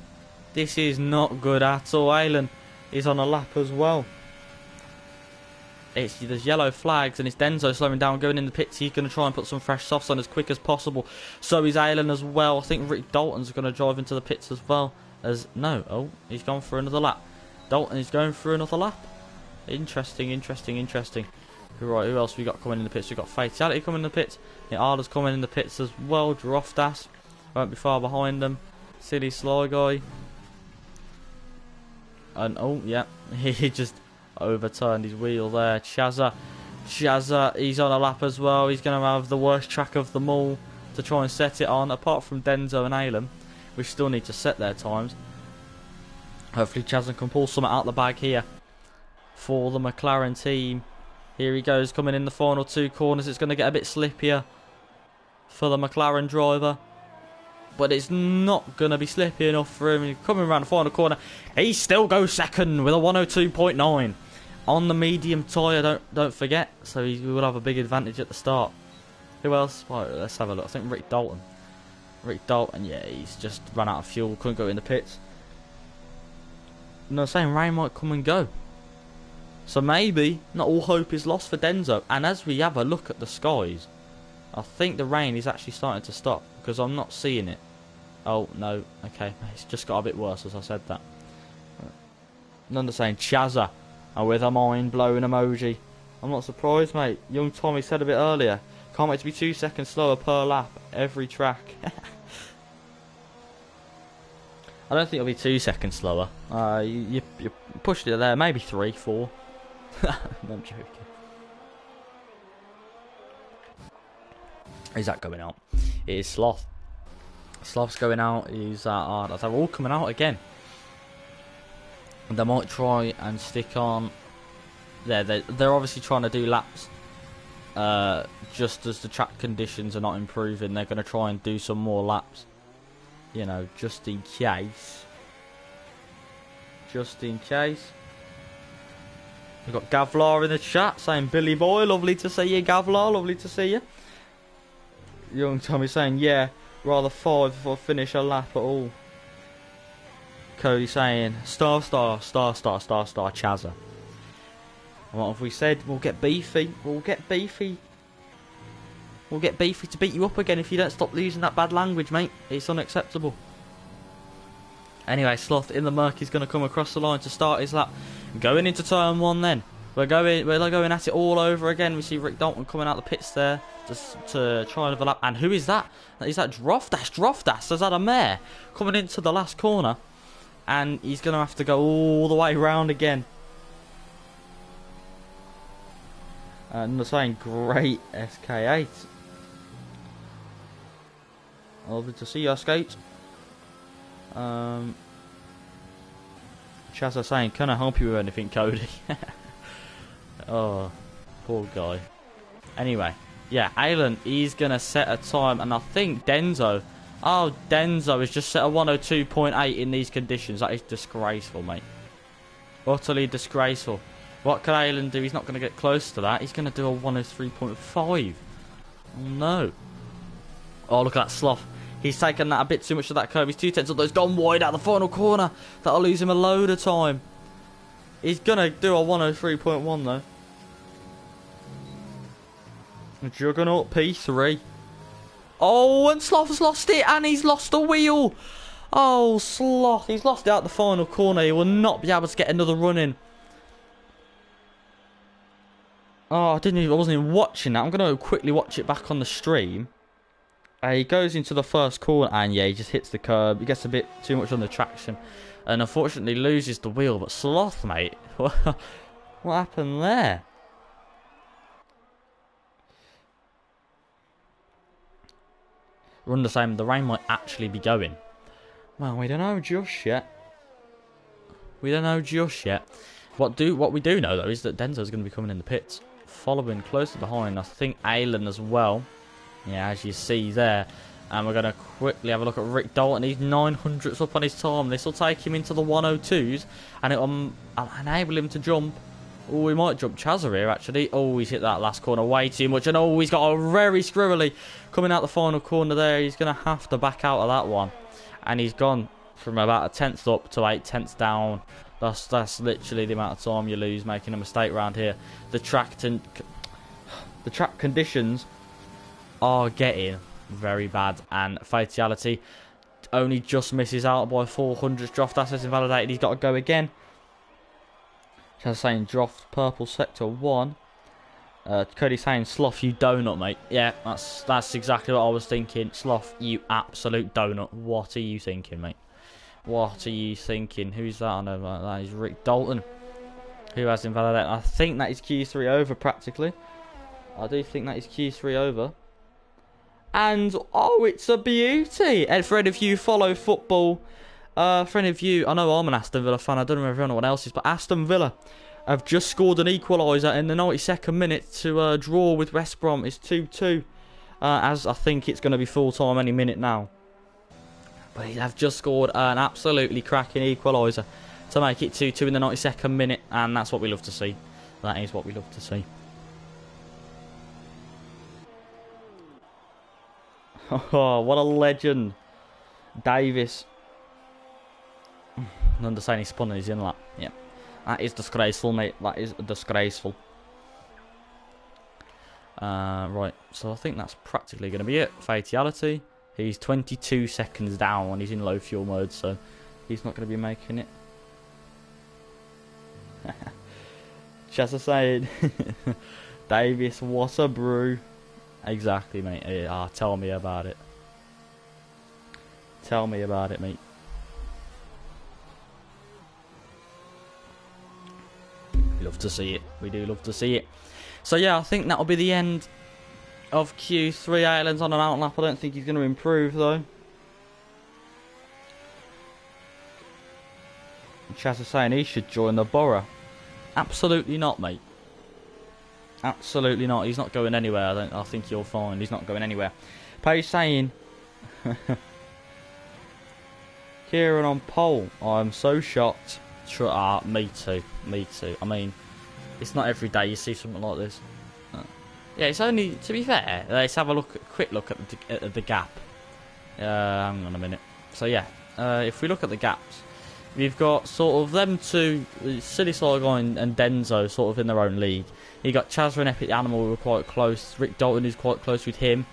This is not good at all. Aylan is on a lap as well. There's yellow flags and it's Denzo slowing down, going in the pits. He's going to try and put some fresh softs on as quick as possible. So is Aylan as well. I think Rick Dalton's going to drive into the pits as well. No, he's gone for another lap. Dalton is going for another lap. Interesting. Right, who else we got coming in the pits? We've got Fatality coming in the pits. Yeah, Arda's coming in the pits as well. Droftas won't be far behind them. Silly Sligo. And yeah, he just overturned his wheel there. Chazza, he's on a lap as well. He's going to have the worst track of them all to try and set it on. Apart from Denzo and Aylan, we still need to set their times. Hopefully Chazza can pull something out the bag here for the McLaren team. Here he goes, coming in the final two corners. It's going to get a bit slippier for the McLaren driver. But it's not going to be slippy enough for him. He's coming around the final corner. He still goes second with a 102.9 on the medium tyre. Don't forget. So he will have a big advantage at the start. Who else? Right, let's have a look. I think Rick Dalton. Yeah, he's just run out of fuel. Couldn't go in the pits. No, saying rain might come and go. So maybe not all hope is lost for Denzo. And as we have a look at the skies, I think the rain is actually starting to stop. Because I'm not seeing it. Oh, no. Okay. It's just got a bit worse as I said that. Another saying Chazza. And with a mind-blowing emoji. I'm not surprised, mate. Young Tommy said a bit earlier. Can't wait to be 2 seconds slower per lap. Every track. I don't think it'll be 2 seconds slower. You pushed it there. Maybe 3, 4. No, I'm joking. Is that going out? It is Sloth. Sloth's going out. He's they're all coming out again. They might try and stick on. They're obviously trying to do laps. Just as the track conditions are not improving, they're going to try and do some more laps. You know, just in case. Just in case. We've got Gavlar in the chat saying, Billy boy, lovely to see you, Gavlar, lovely to see you. Young Tommy saying, yeah, rather 5 if I finish a lap at all. Cody saying, star, Chazza. And what have we said? We'll get beefy. We'll get beefy to beat you up again if you don't stop losing that bad language, mate. It's unacceptable. Anyway, Sloth in the Merc is going to come across the line to start his lap. Going into turn 1 then. We're going at it all over again. We see Rick Dalton coming out the pits there to try and overlap. And who is that? Is that Droftas? Droftas has had a mare coming into the last corner. And he's going to have to go all the way round again. And they're saying great SK8. Lovely to see you, Skate. Chazza saying, can I help you with anything, Cody? Oh, poor guy. Anyway, yeah, Aylan, he's going to set a time. And I think Denzo has just set a 102.8 in these conditions. That is disgraceful, mate. Utterly disgraceful. What can Aylan do? He's not going to get close to that. He's going to do a 103.5. Oh, no. Oh, look at that Sloth. He's taken that a bit too much of that curve. He's 2/10, although he's gone wide out the final corner. That'll lose him a load of time. He's going to do a 103.1 though. Juggernaut P3. Oh, and Sloth has lost it, and he's lost the wheel. Oh, Sloth, he's lost it out the final corner. He will not be able to get another run in. Oh, I wasn't even watching that. I'm going to quickly watch it back on the stream. He goes into the first corner, and yeah, he just hits the curb. He gets a bit too much on the traction, and unfortunately loses the wheel. But Sloth, mate, what happened there? Run the same. The rain might actually be going. Well, we don't know just yet. We don't know just yet. What we do know though is that Denzo's going to be coming in the pits, following closely behind. I think Alan as well. Yeah, as you see there. And we're going to quickly have a look at Rick Dalton. He's 900ths up on his time. This will take him into the 102s. And it'll enable him to jump. Oh, he might jump Chazza here, actually. Oh, he's hit that last corner way too much. And oh, he's got a very squirrely coming out the final corner there. He's going to have to back out of that one. And he's gone from about a 10th up to 8/10 down. That's literally the amount of time you lose making a mistake around here. The track conditions are getting very bad, and Fatality only just misses out by 400. Droft assets invalidated. He's got to go again. Just saying, Droft purple sector 1. Cody saying, Sloth, you donut, mate. Yeah, that's exactly what I was thinking. Sloth, you absolute donut. What are you thinking, mate? What are you thinking? Who's that? I know that is Rick Dalton, who has invalidated. I think that is Q3 over practically. I do think that is Q3 over. And oh, it's a beauty. And for any of you who follow football, for any of you, I know I'm an Aston Villa fan. I don't know if anyone else is, but Aston Villa have just scored an equaliser in the 92nd minute to draw with West Brom. It's 2-2, as I think it's going to be full time any minute now. But they have just scored an absolutely cracking equaliser to make it 2-2 in the 92nd minute, and that's what we love to see. That is what we love to see. Oh, what a legend. Davis. I understand he spun in his in-lap. Yeah. That is disgraceful, mate. That is disgraceful. Right. So I think that's practically going to be it. Fatality. He's 22 seconds down when he's in low fuel mode, so he's not going to be making it. Just saying. Davis, what a brew. Exactly, mate. Tell me about it. Tell me about it, mate. We love to see it. We do love to see it. So yeah, I think that'll be the end of Q3. Islands on an outlap. I don't think he's going to improve though. Chaz is saying he should join the Borough. Absolutely not, mate. Absolutely not. He's not going anywhere. I think you'll find he's not going anywhere. Page saying, Kieran on pole. I'm so shocked. Sure, me too. Me too. I mean, it's not every day you see something like this. Yeah, it's only, to be fair, let's have a quick look at the gap. Hang on a minute. So yeah, if we look at the gaps, we've got sort of them two, Silly Sligon and Denzo, sort of in their own league. You got Chazza and Epic Animal, who are quite close. Rick Dalton, who's quite close with him,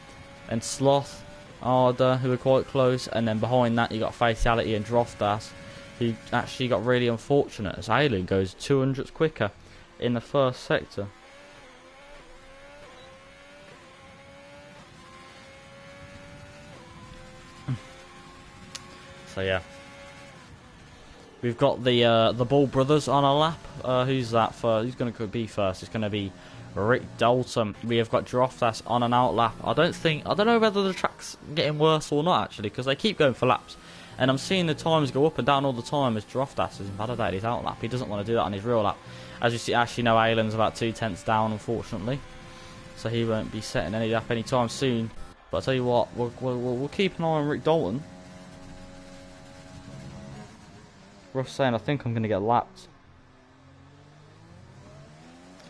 and Sloth, Arda, who are quite close. And then behind that, you got Fatality and Droftas, who actually got really unfortunate as Alien goes 200s quicker in the first sector. So yeah, we've got the Ball brothers on a lap. Who's that for? Who's going to be first? It's going to be Rick Dalton. We have got Droftas on an out lap. I don't know whether the track's getting worse or not actually, because they keep going for laps, and I'm seeing the times go up and down all the time as Droftas has invalidated his out lap. He doesn't want to do that on his real lap. As you see, actually, no, Aylan's about 2/10 down, unfortunately, so he won't be setting any lap anytime soon. But I'll tell you what, we'll keep an eye on Rick Dalton. Ruff saying, I think I'm going to get lapped.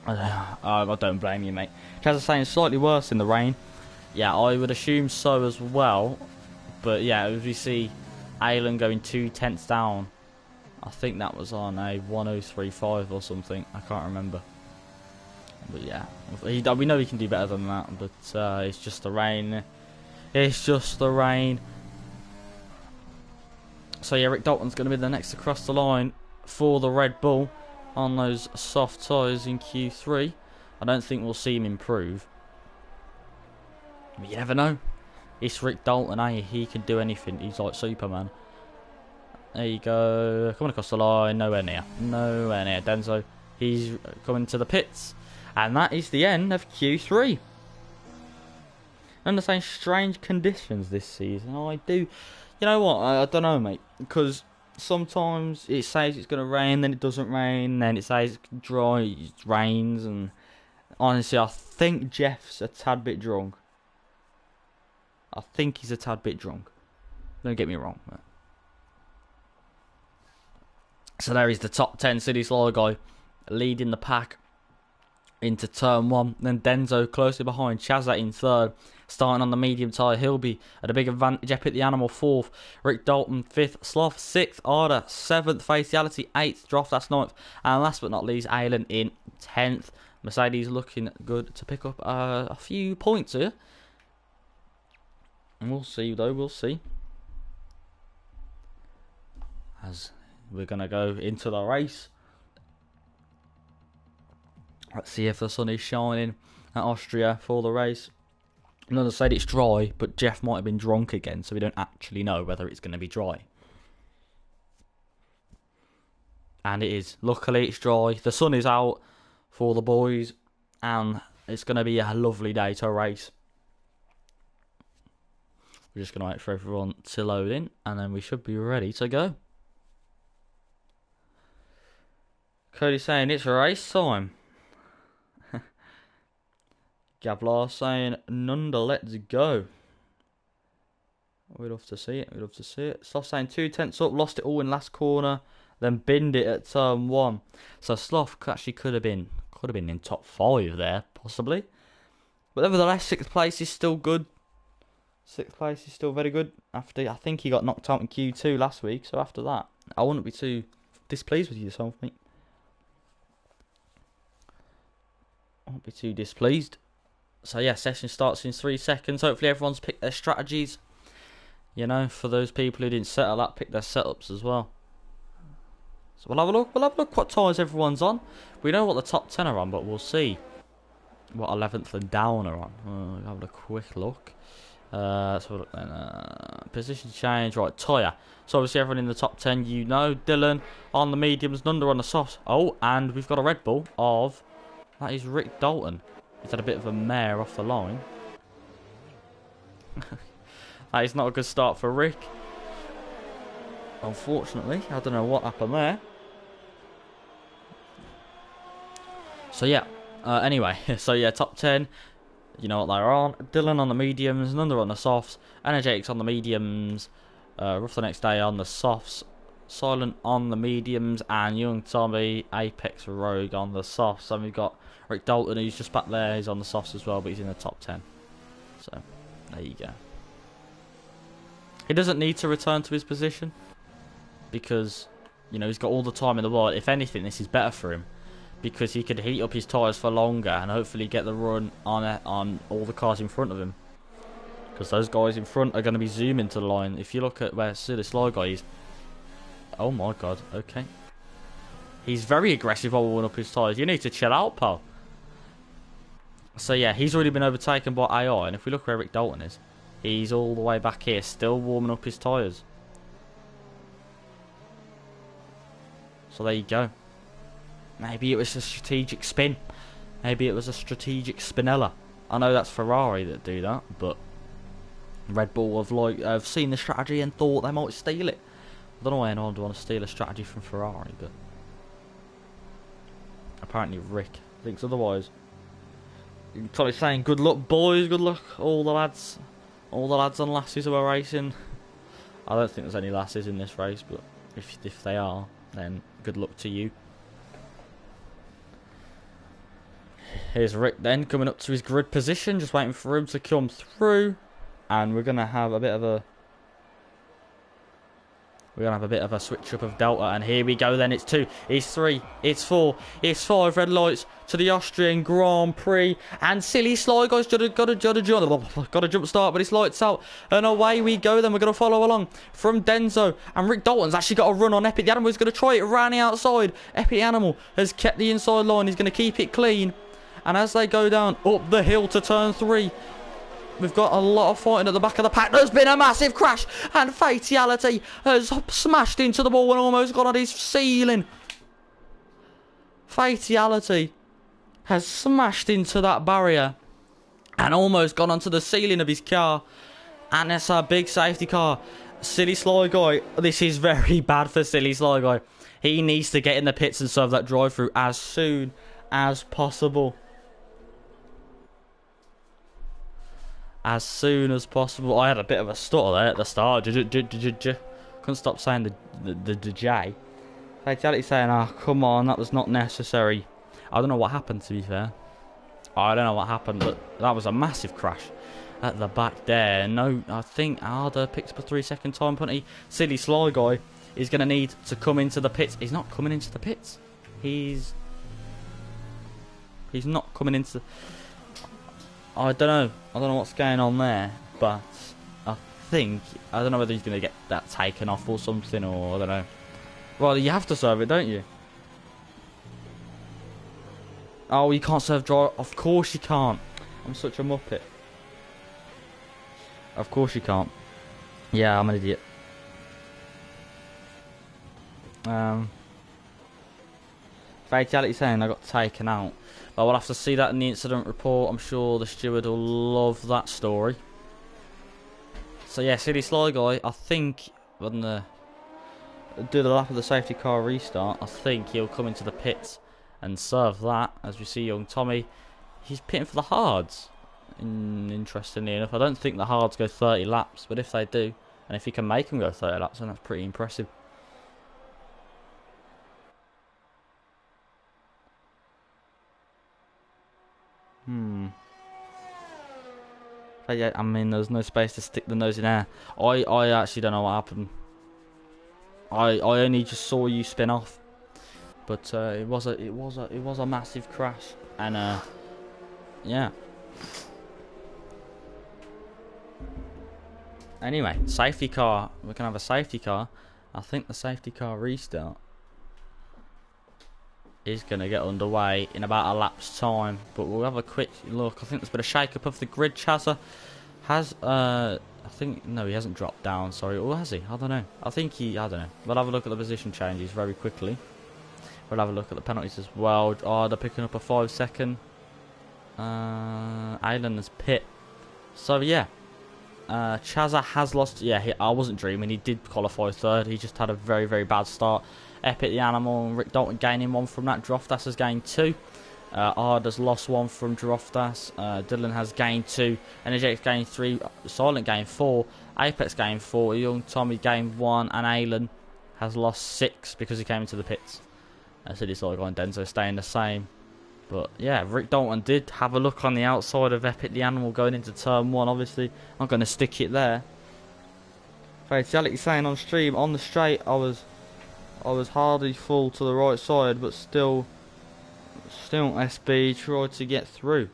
I don't blame you, mate. Chaz is saying slightly worse in the rain. Yeah, I would assume so as well. But yeah, as we see Aylan going 2/10 down. I think that was on a 1:03.5 or something. I can't remember. But yeah, we know he can do better than that. But it's just the rain. It's just the rain. So yeah, Rick Dalton's going to be the next across the line for the Red Bull on those soft tyres in Q3. I don't think we'll see him improve. But you never know. It's Rick Dalton, eh? He can do anything. He's like Superman. There you go. Coming across the line. Nowhere near. Nowhere near. Denso. He's coming to the pits. And that is the end of Q3. Under saying strange conditions this season. I do. You know what? I don't know, mate. Because sometimes it says it's going to rain, then it doesn't rain. Then it says it's dry, it rains. And honestly, I think Jeff's a tad bit drunk. I think he's a tad bit drunk. Don't get me wrong. Mate. So there is the top 10 City Slider guy leading the pack into turn 1. Then Denso closely behind. Chazza in third. Starting on the medium tyre. He'll be at a big advantage. Epic the Animal 4th. Rick Dalton 5th. Sloth 6th. Arda 7th. Faciality 8th. Droff that's 9th. And last but not least, Aylin in 10th. Mercedes looking good to pick up a few points here. And we'll see though. We'll see. As we're going to go into the race. Let's see if the sun is shining at Austria for the race. Another said it's dry, but Jeff might have been drunk again, so we don't actually know whether it's going to be dry. And it is. Luckily, it's dry. The sun is out for the boys, and it's going to be a lovely day to race. We're just going to wait for everyone to load in, and then we should be ready to go. Cody's saying it's race time. Gablar saying, Nunda, let's go. We'd love to see it. We'd love to see it. Sloth saying 2/10 up, lost it all in last corner, then binned it at turn 1. So Sloth actually could have been in top 5 there, possibly. But nevertheless, 6th place is still good. 6th place is still very good. After I think he got knocked out in Q2 last week, so after that, I wouldn't be too displeased with yourself, mate. I won't be too displeased. So yeah, session starts in 3 seconds. Hopefully everyone's picked their strategies. You know, for those people who didn't settle that, pick their setups as well. So we'll have a look. We'll have a look what tyres everyone's on. We know what the top 10 are on, but we'll see what 11th and down are on. We'll have a quick look. So we'll look then. Position change. Right, tyre. So obviously everyone in the top 10, you know. Dylan on the mediums, Nunda on the softs. Oh, and we've got a Red Bull of... That is Rick Dalton. He's had a bit of a mare off the line. That is not a good start for Rick. Unfortunately, I don't know what happened there. So yeah, anyway, so yeah, top 10. You know what they're on. Dylan on the mediums, Nunda on the softs, Energetics on the mediums, Rough the Next Day on the softs, Silent on the mediums, and Young Tommy, Apex Rogue on the softs. And we've got Rick Dalton, who's just back there. He's on the softs as well, but he's in the top 10. So, there you go. He doesn't need to return to his position because, you know, he's got all the time in the world. If anything, this is better for him because he could heat up his tyres for longer and hopefully get the run on all the cars in front of him. Because those guys in front are going to be zooming to the line. If you look at where Silly Sly guy is... Oh my god, okay. He's very aggressive while warming up his tyres. You need to chill out, pal. So yeah, he's already been overtaken by AI, and if we look where Rick Dalton is, he's all the way back here, still warming up his tyres. So there you go. Maybe it was a strategic spin. Maybe it was a strategic spinella. I know that's Ferrari that do that, but Red Bull have seen the strategy and thought they might steal it. I don't know why anyone would want to steal a strategy from Ferrari, but apparently Rick thinks otherwise. Totally saying, good luck, boys, good luck, all the lads and lasses who are racing. I don't think there's any lasses in this race, but if they are, then good luck to you. Here's Rick then, coming up to his grid position, just waiting for him to come through. And we're going to have a bit of a We're going to have a bit of a switch up of Delta. And here we go then. It's 2, it's 3, it's 4, it's 5 red lights to the Austrian Grand Prix. And Silly Sly Guy's got a jump start, but it's lights out. And away we go then. We're going to follow along from Denzo. And Rick Dalton's actually got a run on Epic the Animal. He's going to try it around the outside. Epic the Animal has kept the inside line. He's going to keep it clean. And as they go down up the hill to turn 3, we've got a lot of fighting at the back of the pack. There's been a massive crash. And Fatality has smashed into the wall and almost got on his ceiling. Fatality has smashed into that barrier and almost gone onto the ceiling of his car. And it's a big safety car. Silly Sly Guy. This is very bad for Silly Sly Guy. He needs to get in the pits and serve that drive-through as soon as possible. As soon as possible. I had a bit of a stutter there at the start. Couldn't stop saying the J. Fatality saying, "Oh, come on, that was not necessary." I don't know what happened, to be fair. I don't know what happened, but that was a massive crash at the back there. No, I think Arda picks up a 3-second time penalty. Silly Sly Guy is going to need to come into the pits. He's not coming into the pits. He's not coming into... I don't know what's going on there, but I don't know whether he's going to get that taken off or something, or I don't know. Well, you have to serve it, don't you? Oh, you can't serve drive. Of course you can't. I'm such a muppet. Of course you can't. Yeah, I'm an idiot. Fatality saying I got taken out. But we'll have to see that in the incident report. I'm sure the steward will love that story. So yeah, Silly Sly Guy, I think when do the lap of the safety car restart, I think he'll come into the pits and serve that. As we see young Tommy, he's pitting for the hards. Interestingly enough, I don't think the hards go 30 laps, but if they do, and if he can make them go 30 laps, then that's pretty impressive. But yeah, I mean, there's no space to stick the nose in air. I actually don't know what happened. I only just saw you spin off, but it was a massive crash, and yeah. Anyway, safety car. We can have a safety car. I think the safety car restart is going to get underway in about a lap's time, but we'll have a quick look. I think there's been a shake-up of the grid. Chazza has, I think, no, he hasn't dropped down, sorry, or has he? I don't know. I don't know. We'll have a look at the position changes very quickly. We'll have a look at the penalties as well. Oh, they're picking up a 5-second. Island's pit. So, yeah. Chazza has lost. Yeah, I wasn't dreaming. He did qualify third. He just had a very, very bad start. Epic the Animal and Rick Dalton gaining 1 from that. Droftas has gained 2. Ard has lost 1 from Droftas. Dylan has gained 2. Energetic gained 3. Silent gained 4. Apex gained 4. Young Tommy gained 1. And Alan has lost 6 because he came into the pits. So it's like on Denzo staying the same. But yeah, Rick Dalton did have a look on the outside of Epic the Animal going into turn 1. Obviously, I'm not going to stick it there. Fatality saying on stream, on the straight, I was hardly full to the right side, but still SB tried to get through.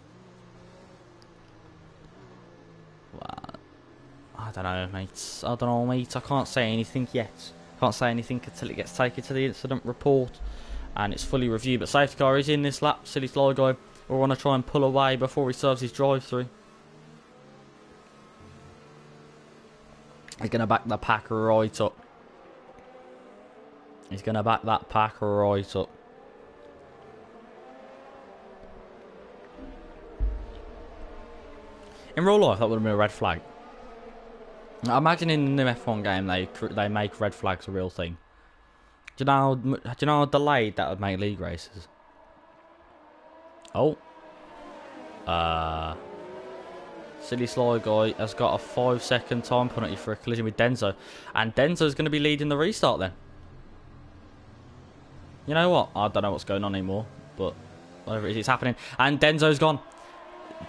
Well, I don't know, mate. I can't say anything yet. Can't say anything until it gets taken to the incident report and it's fully reviewed. But safety car is in this lap. Silly Sly Guy will want to try and pull away before he serves his drive-through. He's going to back the pack right up. He's going to back that pack right up. In real life, that would have been a red flag. I imagine in the new F1 game, they make red flags a real thing. Do you know how delayed that would make league races? Oh. Silly Sly Guy has got a 5-second time penalty for a collision with Denzo. And Denzo's going to be leading the restart then. You know what? I don't know what's going on anymore. But whatever it is, it's happening. And Denzo's gone.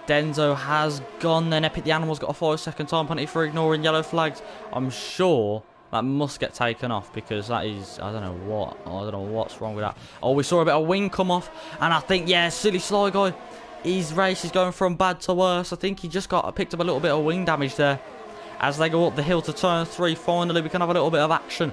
Denzo has gone then. Epic the Animal's got a 5-second time penalty for ignoring yellow flags. I'm sure That must get taken off because that is, I don't know what's wrong with that. Oh, we saw a bit of wing come off, and I think, yeah, silly Sly Guy, his race is going from bad to worse. I think he just picked up a little bit of wing damage there. As they go up the hill to turn 3, finally we can have a little bit of action.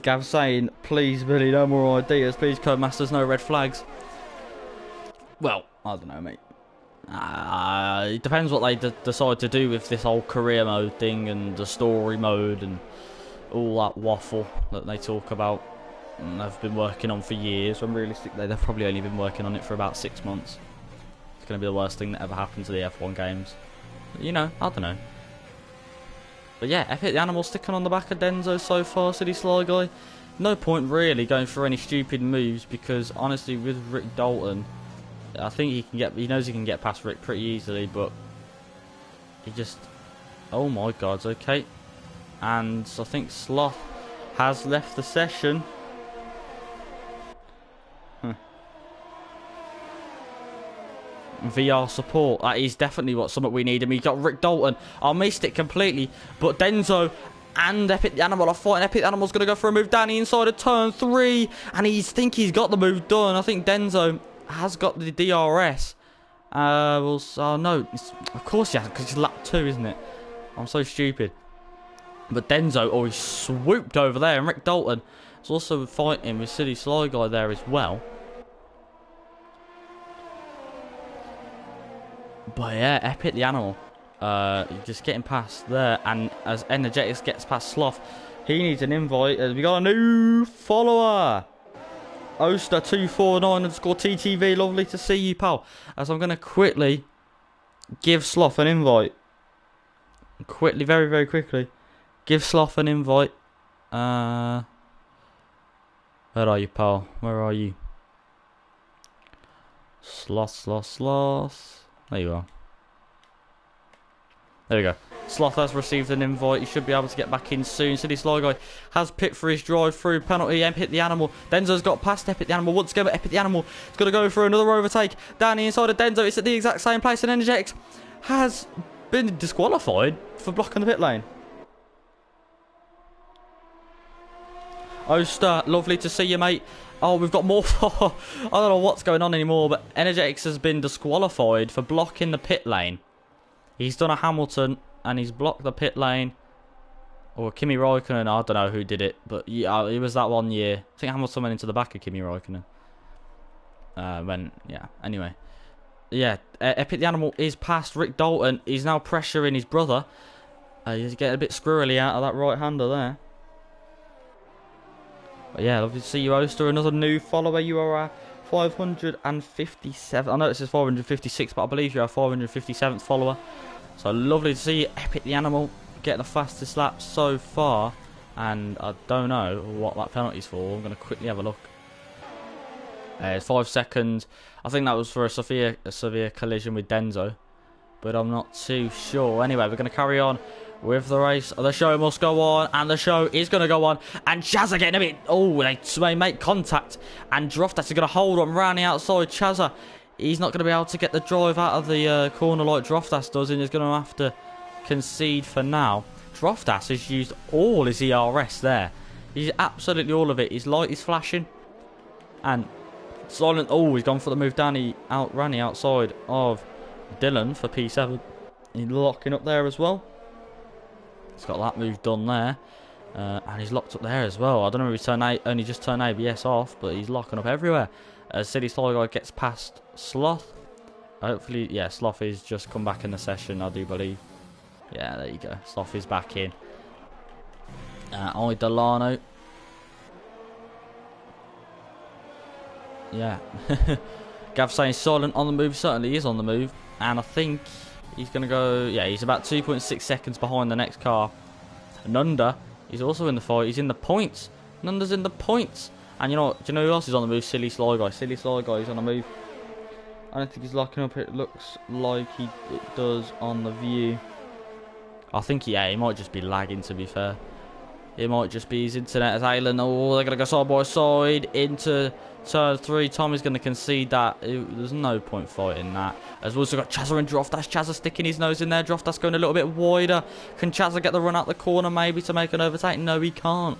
Gav saying, please Billy, no more ideas, please Codemasters, no red flags. Well, I don't know, mate. It depends what they decide to do with this whole career mode thing and the story mode and all that waffle that they talk about and they've been working on for years, when realistically they've probably only been working on it for about 6 months. It's going to be the worst thing that ever happened to the F1 games. You know, I don't know. But yeah, Epic the Animal sticking on the back of Denzo so far, City Sly Guy. No point really going for any stupid moves because honestly with Rick Dalton, I think he knows he can get past Rick pretty easily, but he just, oh my god, okay. And so I think Sloth has left the session. VR support, that is definitely something we need. And we got Rick Dalton. I missed it completely, but Denzo and Epic the Animal are fighting. Epic the Animal's going to go for a move down the inside of turn 3, and he's got the move done. I think Denzo has got the DRS. Oh no, of course he has, because it's lap 2, isn't it? I'm so stupid. But Denzo, he swooped over there, and Rick Dalton is also fighting with Silly Sly Guy there as well. But yeah, Epic the Animal, just getting past there, and as Energetics gets past Sloth, he needs an invite. We got a new follower, Oster249_TTV. Lovely to see you, pal. As I'm going to quickly give Sloth an invite. Quickly, very, very quickly, give Sloth an invite. Where are you, pal? Where are you? Sloth. There you are. There we go. Sloth has received an invite. He should be able to get back in soon. City Sly Guy has pit for his drive-through penalty. Epic the Animal. Denzo's got past Epic the Animal once again, but Epic the Animal is going to go for another overtake down the inside of Denzo. It's at the exact same place, and Energetics has been disqualified for blocking the pit lane. Oster, lovely to see you, mate. Oh, we've got more. I don't know what's going on anymore, but Energetics has been disqualified for blocking the pit lane. He's done a Hamilton, and he's blocked the pit lane. Or Kimi Räikkönen, I don't know who did it, but yeah, it was that 1 year. I think Hamilton went into the back of Kimi Räikkönen. Anyway. Yeah, Epic the Animal is past Rick Dalton. He's now pressuring his brother. He's getting a bit squirrely out of that right-hander there. But yeah, lovely to see you, Oster. Another new follower. You are 557. I know it says 456, but I believe you're our 457th follower. So lovely to see you, Epic the Animal, getting the fastest lap so far. And I don't know what that penalty's for. I'm going to quickly have a look. It's 5 seconds. I think that was for a severe collision with Denzo, but I'm not too sure. Anyway, we're going to carry on with the race. The show must go on, and the show is going to go on. And Chazza getting a bit... Oh, they make contact. And Droftas is going to hold on round the outside. Chazza, he's not going to be able to get the drive out of the corner like Droftas does, and he's going to have to concede for now. Droftas has used all his ERS there. He's absolutely all of it. His light is flashing. And Silent... Oh, he's gone for the move down. He ran the outside of Dylan for P7. He's locking up there as well. He's got that move done there, and he's locked up there as well. I don't know if he's only just turned ABS off, but he's locking up everywhere. As City Sly Guy gets past Sloth. Hopefully, yeah, Sloth is just come back in the session, I do believe. Yeah, there you go. Sloth is back in. Delano. Yeah. Gav saying Silent on the move. Certainly is on the move, and I think he's going to go... Yeah, he's about 2.6 seconds behind the next car. Nunda, he's also in the fight. He's in the points. Nunda's in the points. And you know what? Do you know who else is on the move? Silly Sly Guy. Silly Sly Guy is on the move. I don't think he's locking up. It looks like it does on the view. I think, yeah, he might just be lagging, to be fair. It might just be his internet as Alan. Oh, they're going to go side by side into turn 3. Tommy's going to concede that. There's no point fighting that. As we've also got Chazza and Droftas. Chazza sticking his nose in there. Droftas going a little bit wider. Can Chazza get the run out the corner maybe to make an overtake? No, he can't.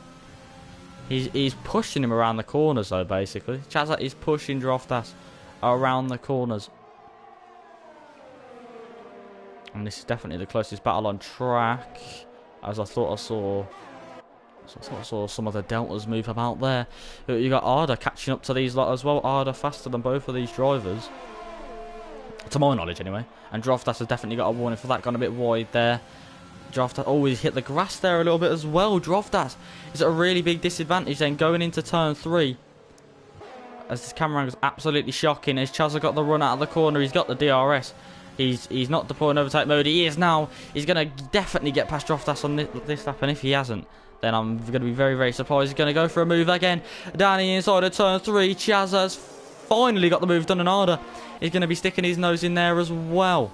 He's pushing him around the corners though, basically. Chazza is pushing Droftas around the corners. And this is definitely the closest battle on track. As I thought I saw... I saw some of the deltas move about there. You got Arda catching up to these lot as well. Arda faster than both of these drivers. To my knowledge, anyway. And Droftas has definitely got a warning for that. Gone a bit wide there. Droftas always hit the grass there a little bit as well. Droftas is at a really big disadvantage then going into turn 3. As this camera angle is absolutely shocking. As Chazza got the run out of the corner. He's got the DRS. He's not deploying overtake mode. He is now. He's going to definitely get past Droftas on this lap. And if he hasn't, then I'm going to be very, very surprised. He's going to go for a move again. Danny inside of turn 3. Chazza's finally got the move done. And Arda is going to be sticking his nose in there as well.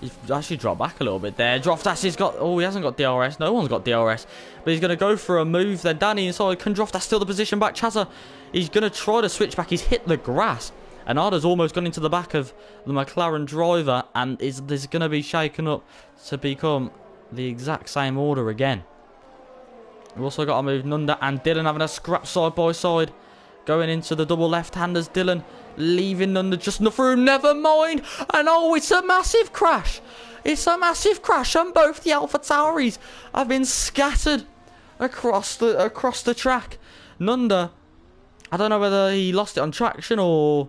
He's actually dropped back a little bit there. Droftas has got... Oh, he hasn't got DRS. No one's got DRS. But he's going to go for a move. Then Danny inside. Can Droftas steal the position back? Chazza, he's going to try to switch back. He's hit the grass. And Arda's almost gone into the back of the McLaren driver. And there's going to be shaken up to become the exact same order again. We've also got to move Nunda and Dylan having a scrap side by side. Going into the double left-handers. Dylan leaving Nunda just enough room. Never mind. And oh, it's a massive crash. It's a massive crash. And both the Alpha Tauris have been scattered across the track. Nunda, I don't know whether he lost it on traction or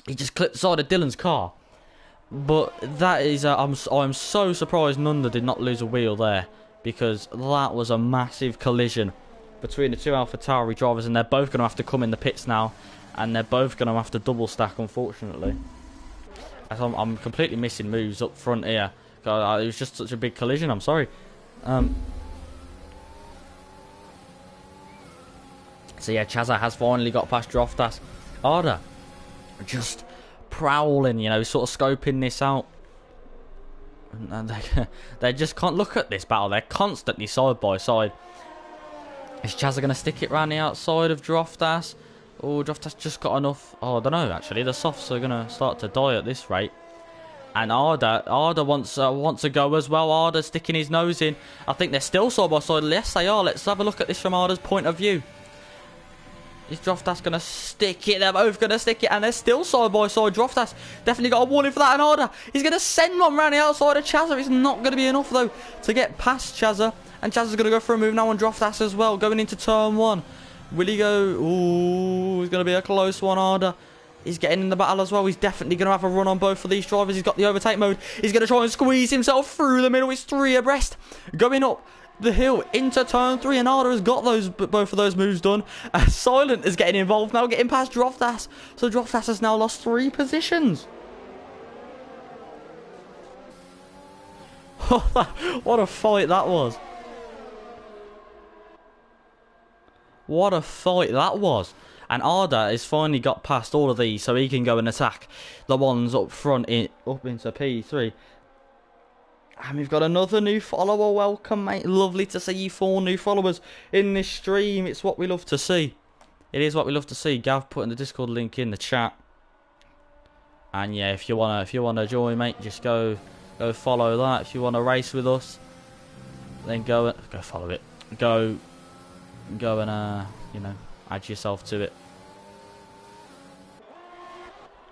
he just clipped the side of Dylan's car. But that is... I'm so surprised Nunda did not lose a wheel there. Because that was a massive collision between the two AlphaTauri drivers. And they're both going to have to come in the pits now. And they're both going to have to double stack, unfortunately. As I'm completely missing moves up front here. It was just such a big collision. I'm sorry. So yeah, Chazza has finally got past Droftas. Arda just prowling, you know, sort of scoping this out. And they just can't look at this battle. They're constantly side by side. Is Chazza going to stick it round the outside of Droftas? Oh, Droftas just got enough. Oh, I don't know, actually. The softs are going to start to die at this rate. And Arda wants to go as well. Arda sticking his nose in. I think they're still side by side. Yes, they are. Let's have a look at this from Arda's point of view. Is Droftas going to stick it? They're both going to stick it. And they're still side by side. Droftas definitely got a warning for that. And Arda, he's going to send one round the outside of Chazza. It's not going to be enough, though, to get past Chazza. And Chazza's going to go for a move now on Droftas as well. Going into turn 1. Will he go? Ooh, it's going to be a close one. Arda, he's getting in the battle as well. He's definitely going to have a run on both of these drivers. He's got the overtake mode. He's going to try and squeeze himself through the middle. It's 3 abreast. Going up the hill into turn 3, and Arda has got both of those moves done. Silent is getting involved now, getting past Droftas. So Droftas has now lost 3 positions. What a fight that was. What a fight that was. And Arda has finally got past all of these, so he can go and attack the ones up front, up into P3. And we've got another new follower. Welcome, mate. Lovely to see you 4 new followers in this stream. It's what we love to see. It is what we love to see. Gav putting the Discord link in the chat. And yeah, if you wanna join, mate, just go follow that. If you wanna race with us, then go follow it. Go and you know, add yourself to it.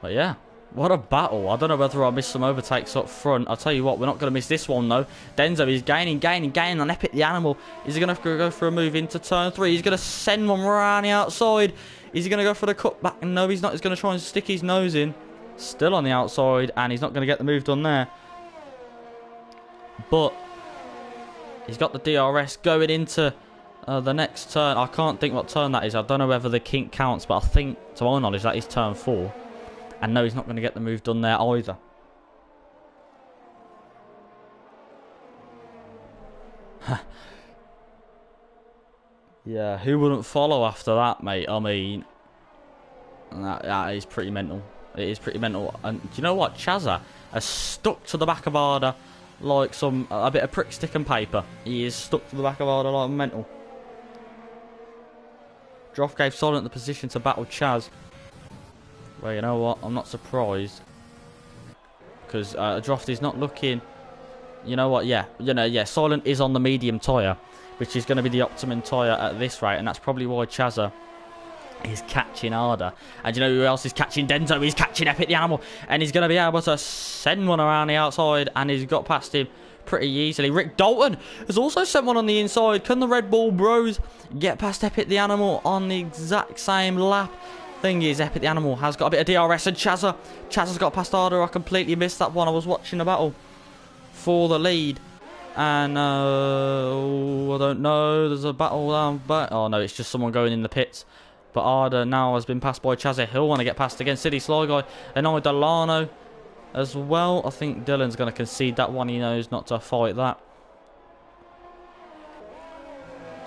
But yeah. What a battle. I don't know whether I missed some overtakes up front. I'll tell you what, we're not going to miss this one, though. Denzo is gaining on Epic the Animal. Is he going to go for a move into turn 3? He's going to send one around the outside. Is he going to go for the cutback? No, he's not. He's going to try and stick his nose in. Still on the outside, and he's not going to get the move done there. But he's got the DRS going into the next turn. I can't think what turn that is. I don't know whether the kink counts, but I think, to my knowledge, that is turn 4. And no, he's not going to get the move done there either. Yeah, who wouldn't follow after that, mate? I mean, that is pretty mental. It is pretty mental. And do you know what? Chazza has stuck to the back of Arda like a bit of prick stick and paper. He is stuck to the back of Arda like mental. Droff gave Silent the position to battle Chaz. Well, you know what? I'm not surprised. Because Droff is not looking... You know what? Yeah. Silent is on the medium tyre. Which is going to be the optimum tyre at this rate. And that's probably why Chazza is catching Arda. And you know who else is catching Denzo? He's catching Epic the Animal. And he's going to be able to send one around the outside. And he's got past him pretty easily. Rick Dalton has also sent one on the inside. Can the Red Bull Bros get past Epic the Animal on the exact same lap? Thing is, Epic the Animal has got a bit of DRS, and Chazza's got past Arda. I completely missed that one. I was watching a battle for the lead, and I don't know. There's a battle down back. Oh no, it's just someone going in the pits. But Arda now has been passed by Chazza. He'll want to get past again. City Sly Guy and Delano as well. I think Dylan's going to concede that one. He knows not to fight that.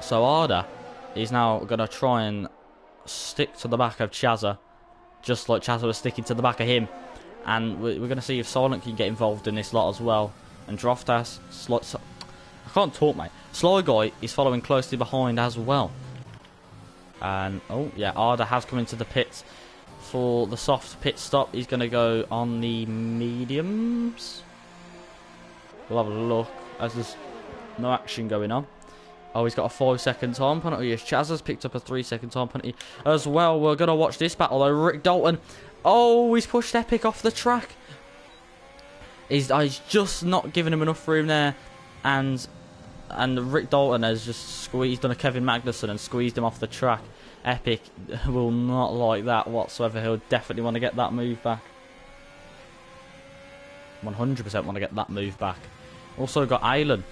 So Arda is now going to try and stick to the back of Chazza, just like Chazza was sticking to the back of him. And we're going to see if Silent can get involved in this lot as well. And Droftas, I can't talk, mate. Sly Guy is following closely behind as well. And, oh, yeah, Arda has come into the pits for the soft pit stop. He's going to go on the mediums. We'll have a look as there's no action going on. Oh, he's got a 5-second time penalty. Yes, Chaz has picked up a 3-second time penalty as well. We're going to watch this battle, though. Rick Dalton. Oh, he's pushed Epic off the track. He's just not giving him enough room there. And Rick Dalton has just squeezed on a Kevin Magnussen and squeezed him off the track. Epic will not like that whatsoever. He'll definitely want to get that move back. 100% want to get that move back. Also got Aylan.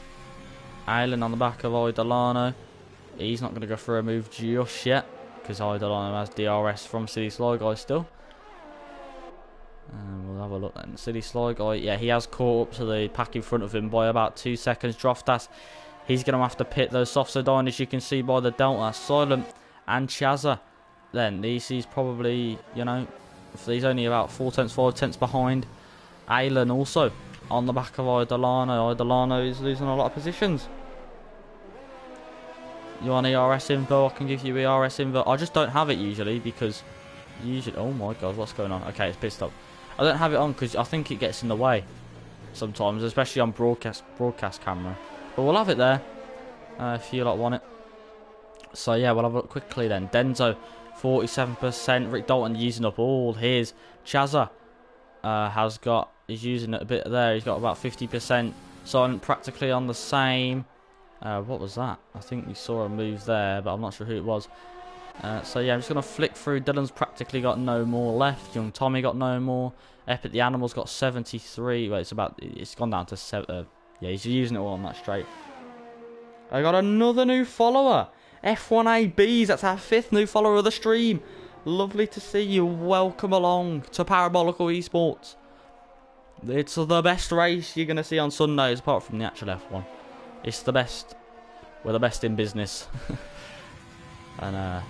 Aylan on the back of Delano. He's not going to go for a move just yet, because Delano has DRS from City Sly Guy still. And we'll have a look then. City Sly Guy, yeah, he has caught up to the pack in front of him by about 2 seconds. Droftas, he's going to have to pit those soft Sedine, as you can see by the Delta. Silent and Chazza. Then he's probably, you know, he's only about 4 tenths, 5 tenths behind. Aylan also on the back of Delano. Delano is losing a lot of positions. You want ERS info? I can give you ERS info. I just don't have it usually, because oh my god, what's going on? Okay, it's pit stop. I don't have it on because I think it gets in the way sometimes, especially on broadcast camera. But we'll have it there if you lot want it. So yeah, we'll have a look quickly then. Denzo, 47%. Rick Dalton using up all his. Chazza he's using it a bit there. He's got about 50%. Silent practically on the same. What was that? I think we saw a move there, but I'm not sure who it was. So yeah, I'm just going to flick through. Dylan's practically got no more left. Young Tommy got no more. Epic the Animal's got 73. Well, it's gone down to 7. Yeah, he's using it all on that straight. I got another new follower. F1ABs, that's our 5th new follower of the stream. Lovely to see you. Welcome along to Parabolical eSports. It's the best race you're going to see on Sundays, apart from the actual F1. It's the best. We're the best in business. And,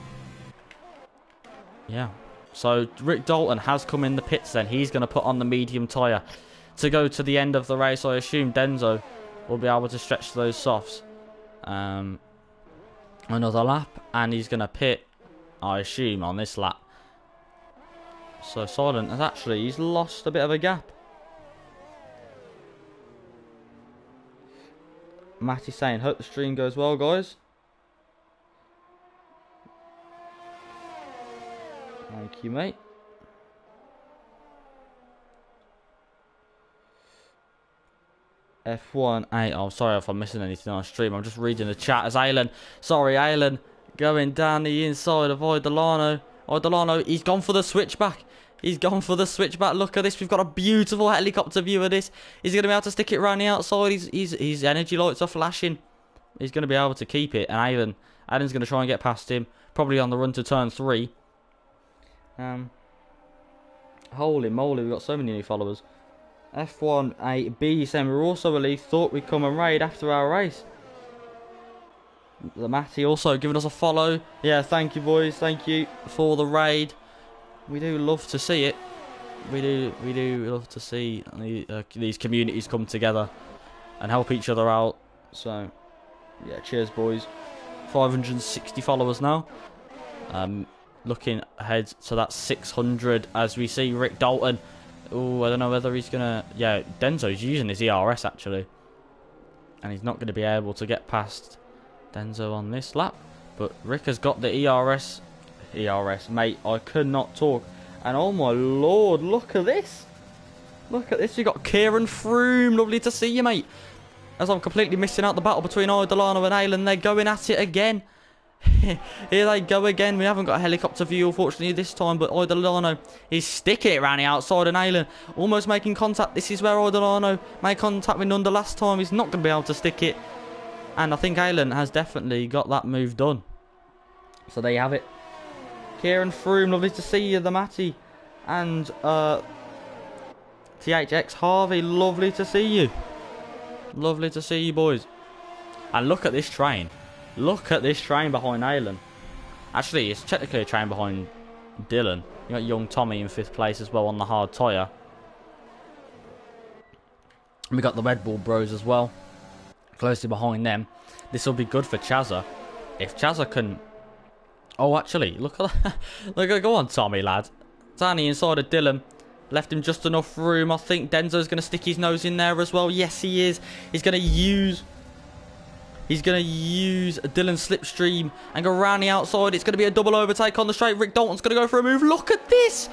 yeah. So, Rick Dalton has come in the pits then. He's going to put on the medium tyre to go to the end of the race. I assume Denzo will be able to stretch those softs. Another lap. And he's going to pit, I assume, on this lap. So, Silent has he's lost a bit of a gap. Matty's saying, hope the stream goes well, guys. Thank you, mate. F1 8. Oh, sorry if I'm missing anything on stream. I'm just reading the chat as Aylan. Sorry, Aylan. Going down the inside of Delano. Delano, he's gone for the switchback. He's gone for the switchback. Look at this. We've got a beautiful helicopter view of this. He's going to be able to stick it around the outside. His energy lights are flashing. He's going to be able to keep it. And Aylan's going to try and get past him. Probably on the run to turn 3. Holy moly, we've got so many new followers. F1AB saying we're also relieved. Thought we'd come and raid after our race. The Matty also giving us a follow. Yeah, thank you, boys. Thank you for the raid. We do love to see it. We do love to see these communities come together and help each other out. So, yeah, cheers, boys. 560 followers now. Looking ahead to that 600 as we see Rick Dalton. Oh, I don't know whether he's going to... Yeah, Denzo's using his ERS, actually. And he's not going to be able to get past Denzo on this lap. But Rick has got the ERS. ERS, mate, I could not talk. And oh my lord, look at this. Look at this. You got Kieran Froome. Lovely to see you, mate. As I'm completely missing out the battle between Idolano and Aylan. They're going at it again. Here they go again. We haven't got a helicopter view, unfortunately, this time. But Idolano is sticking it around the outside. And Aylan almost making contact. This is where Idolano made contact with Nunda last time. He's not going to be able to stick it. And I think Aylan has definitely got that move done. So there you have it. Kieran Froome, lovely to see you, the Matty. And THX Harvey, lovely to see you. Lovely to see you, boys. And look at this train. Look at this train behind Aylan. Actually, it's technically a train behind Dylan. You got young Tommy in 5th place as well on the hard tyre. We got the Red Bull Bros as well, closely behind them. This will be good for Chazza. If Chazza can... Oh, actually, look at that. Look, go on, Tommy, lad. Danny inside of Dylan. Left him just enough room. I think Denzo's going to stick his nose in there as well. Yes, he is. He's going to use Dylan's slipstream and go around the outside. It's going to be a double overtake on the straight. Rick Dalton's going to go for a move. Look at this.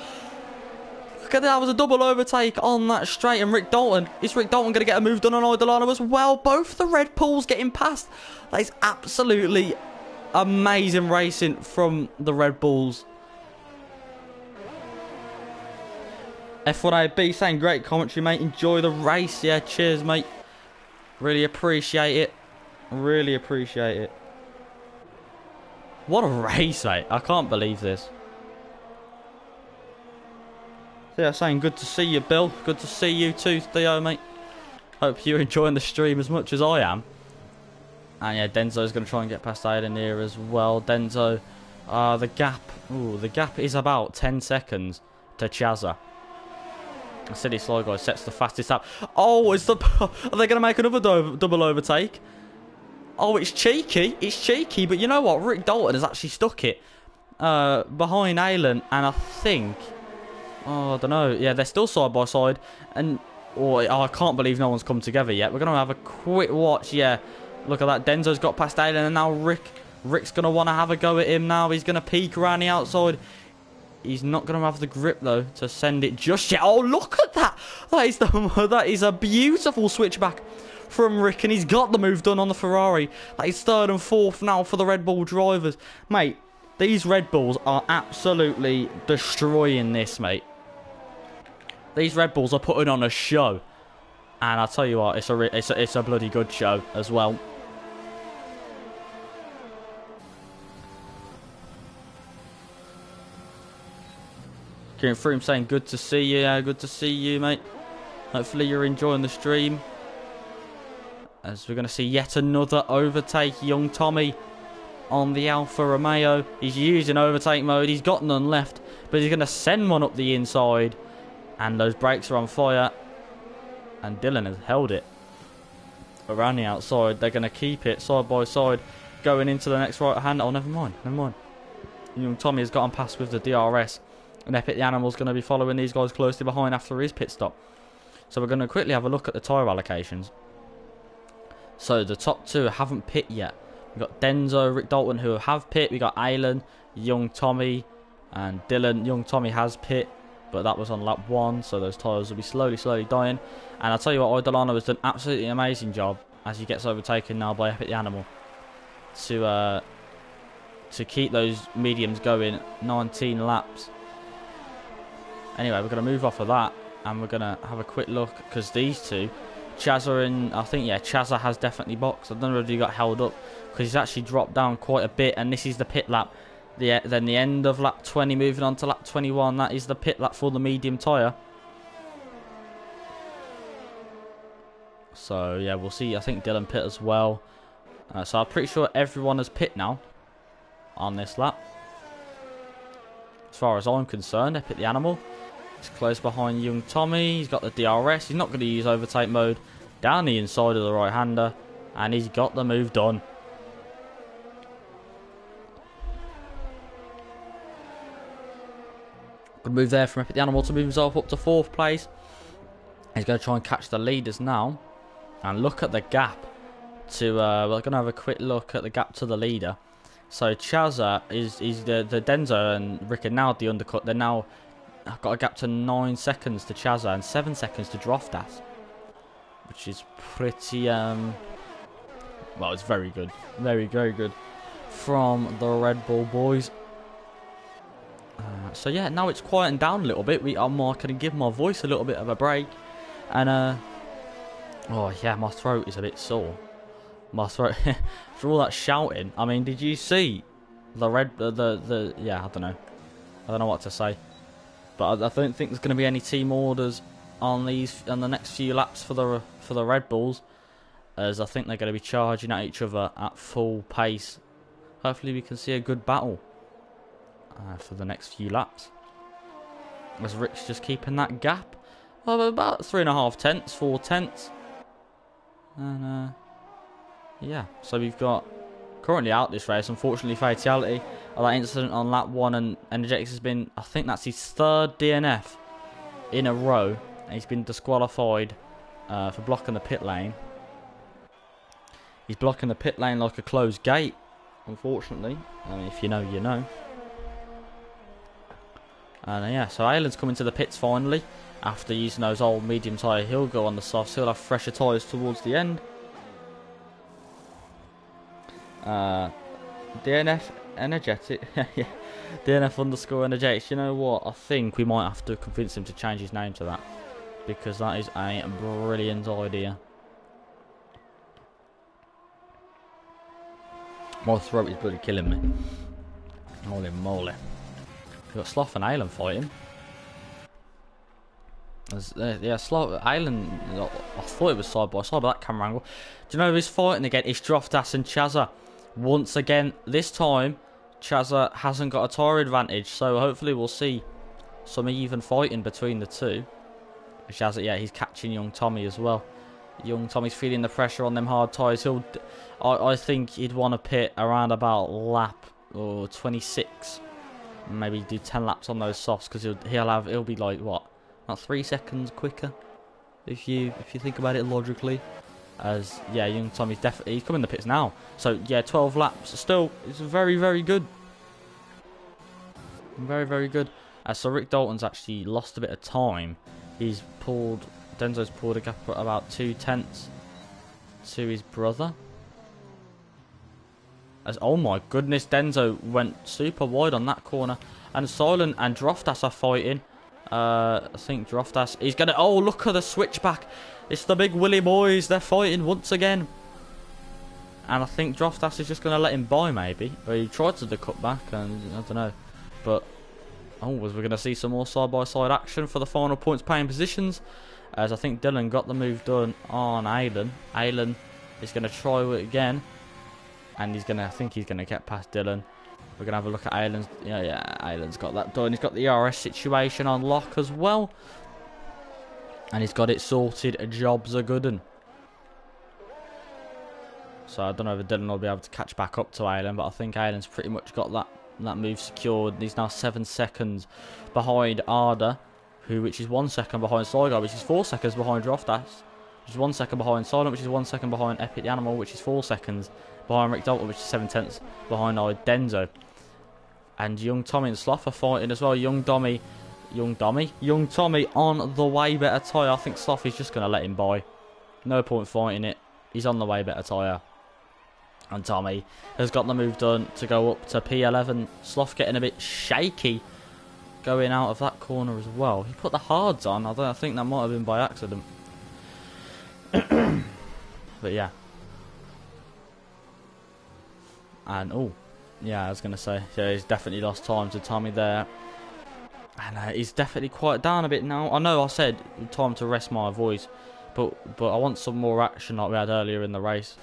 Look at that. That was a double overtake on that straight. And Rick Dalton. Is Rick Dalton going to get a move done on Idolano as well? Both the Red Bulls getting past. That is absolutely amazing racing from the Red Bulls. F1AB saying great commentary, mate. Enjoy the race. Yeah, cheers, mate. Really appreciate it. Really appreciate it. What a race, mate. I can't believe this. So yeah, saying good to see you, Bill. Good to see you too, Theo, mate. Hope you're enjoying the stream as much as I am. And yeah, Denzo's going to try and get past Aiden here as well. Denzo, the gap is about 10 seconds to Chazza. City Slow Guy sets the fastest lap. Oh, are they going to make another double overtake? Oh, it's cheeky. It's cheeky, but you know what? Rick Dalton has actually stuck it behind Aylan, and I think... Oh, I don't know. Yeah, they're still side by side. And I can't believe no one's come together yet. We're going to have a quick watch. Yeah, look at that. Denzo's got past Aylan, and now Rick's going to want to have a go at him now. He's going to peek around the outside. He's not going to have the grip, though, to send it just yet. Oh, look at that. That is a beautiful switchback from Rick, and he's got the move done on the Ferrari. That is 3rd and 4th now for the Red Bull drivers. Mate, these Red Bulls are absolutely destroying this, mate. These Red Bulls are putting on a show. And I'll tell you what, it's a bloody good show as well. Kieran Froome saying good to see you. Yeah, good to see you, mate. Hopefully you're enjoying the stream. As we're going to see yet another overtake. Young Tommy on the Alfa Romeo. He's using overtake mode. He's got none left. But he's going to send one up the inside. And those brakes are on fire. And Dylan has held it around the outside. They're going to keep it side by side. Going into the next right hand. Oh, never mind. Never mind. Young Tommy has gotten past with the DRS. And Epic the Animal's going to be following these guys closely behind after his pit stop. So we're going to quickly have a look at the tyre allocations. So the top two haven't pit yet. We've got Denzo, Rick Dalton who have pit. We've got Aylan, Young Tommy and Dylan. Young Tommy has pit, but that was on lap 1. So those tyres will be slowly dying. And I'll tell you what, Idolano has done an absolutely amazing job as he gets overtaken now by Epic the Animal. To keep those mediums going 19 laps. Anyway, we're going to move off of that and we're going to have a quick look because these two, Chazza and I think, yeah, Chazza has definitely boxed. I don't know if he got held up because he's actually dropped down quite a bit and this is the pit lap. Then the end of lap 20 moving on to lap 21. That is the pit lap for the medium tyre. So, yeah, we'll see. I think Dylan pit as well. So I'm pretty sure everyone has pit now on this lap. As far as I'm concerned, Epic the Animal. He's close behind Young Tommy. He's got the DRS. He's not going to use overtake mode. down the inside of the right-hander, and he's got the move done. Good move there from Epic the Animal to move himself up to 4th place. He's going to try and catch the leaders now. And look at the gap to... we're going to have a quick look at the gap to the leader. So Chazza is the Denzo and Rick are now the undercut. They're now got a gap to 9 seconds to Chazza and 7 seconds to Droftas. Which is pretty... well, it's very good. Very, very good from the Red Bull boys. So yeah, now it's quieting down a little bit. I'm going to give my voice a little bit of a break. And oh yeah, my throat is a bit sore. My throat for all that shouting. I mean, did you see the yeah, I don't know what to say. But I don't think there's going to be any team orders on the next few laps for the Red Bulls, as I think they're going to be charging at each other at full pace. Hopefully we can see a good battle for the next few laps, as Rick's just keeping that gap of about 3.5 tenths, 4 tenths. And yeah, so we've got currently out this race, unfortunately, fatality of that incident on lap 1, and Energetics has been, I think that's his 3rd DNF in a row, and he's been disqualified for blocking the pit lane. He's blocking the pit lane like a closed gate, unfortunately. I mean, if you know, you know. And yeah, so Aylan's coming to the pits finally. After using those old medium tyre, he'll go on the softs. He'll have fresher tyres towards the end. DNF Energetic. Yeah. DNF underscore Energetics. You know what? I think we might have to convince him to change his name to that, because that is a brilliant idea. My throat is bloody killing me. Holy moly. We've got Sloth and Aylan fighting. Yeah, Sloth, Aylan, I thought it was side by side, but that camera angle. Do you know who's fighting again? It's Droftas and Chazza. Once again, this time, Chazza hasn't got a tyre advantage, so hopefully we'll see some even fighting between the two. Chazza, yeah, he's catching young Tommy as well. Young Tommy's feeling the pressure on them hard tyres. I think he'd want to pit around about lap 26. Maybe do 10 laps on those softs, because he'll be like what, about 3 seconds quicker, if you think about it logically. As yeah, young Tommy's definitely, he's coming in the pits now. So yeah, 12 laps. Still, it's very, very good. Very, very good. So Rick Dalton's actually lost a bit of time. Denzo's pulled a gap at about 2 tenths to his brother. Oh my goodness, Denzo went super wide on that corner. And Silent and Droftas are fighting. I think Droftas is going to... Oh, look at the switchback. It's the big Willy boys. They're fighting once again. And I think Droftas is just going to let him by, maybe. Or he tried to cut back, and I don't know. But, oh, we're going to see some more side-by-side action for the final points paying positions. As I think Dylan got the move done on Aylan. Aylan is going to try it again. And I think he's going to get past Dylan. We're going to have a look at Aylan's. Yeah, Aylan's got that done. He's got the ERS situation on lock as well. And he's got it sorted. Jobs are good. So I don't know if Dylan will be able to catch back up to Aylan, but I think Aylan's pretty much got that move secured. He's now 7 seconds behind Arda, which is 1 second behind Sligo, which is 4 seconds behind Droftas, which is 1 second behind Silent, which is 1 second behind Epic the Animal, which is 4 seconds behind Rick Dalton, which is 7 tenths behind Denzo. And young Tommy and Sloth are fighting as well. Young Tommy on the way better tyre. I think Sloth is just going to let him by. No point fighting it. He's on the way better tyre. And Tommy has got the move done to go up to P11. Sloth getting a bit shaky going out of that corner as well. He put the hards on. I think that might have been by accident. But yeah. And oh, yeah, I was going to say, so he's definitely lost time to Tommy there. And he's definitely quieted down a bit now. I know I said time to rest my voice, but I want some more action like we had earlier in the race,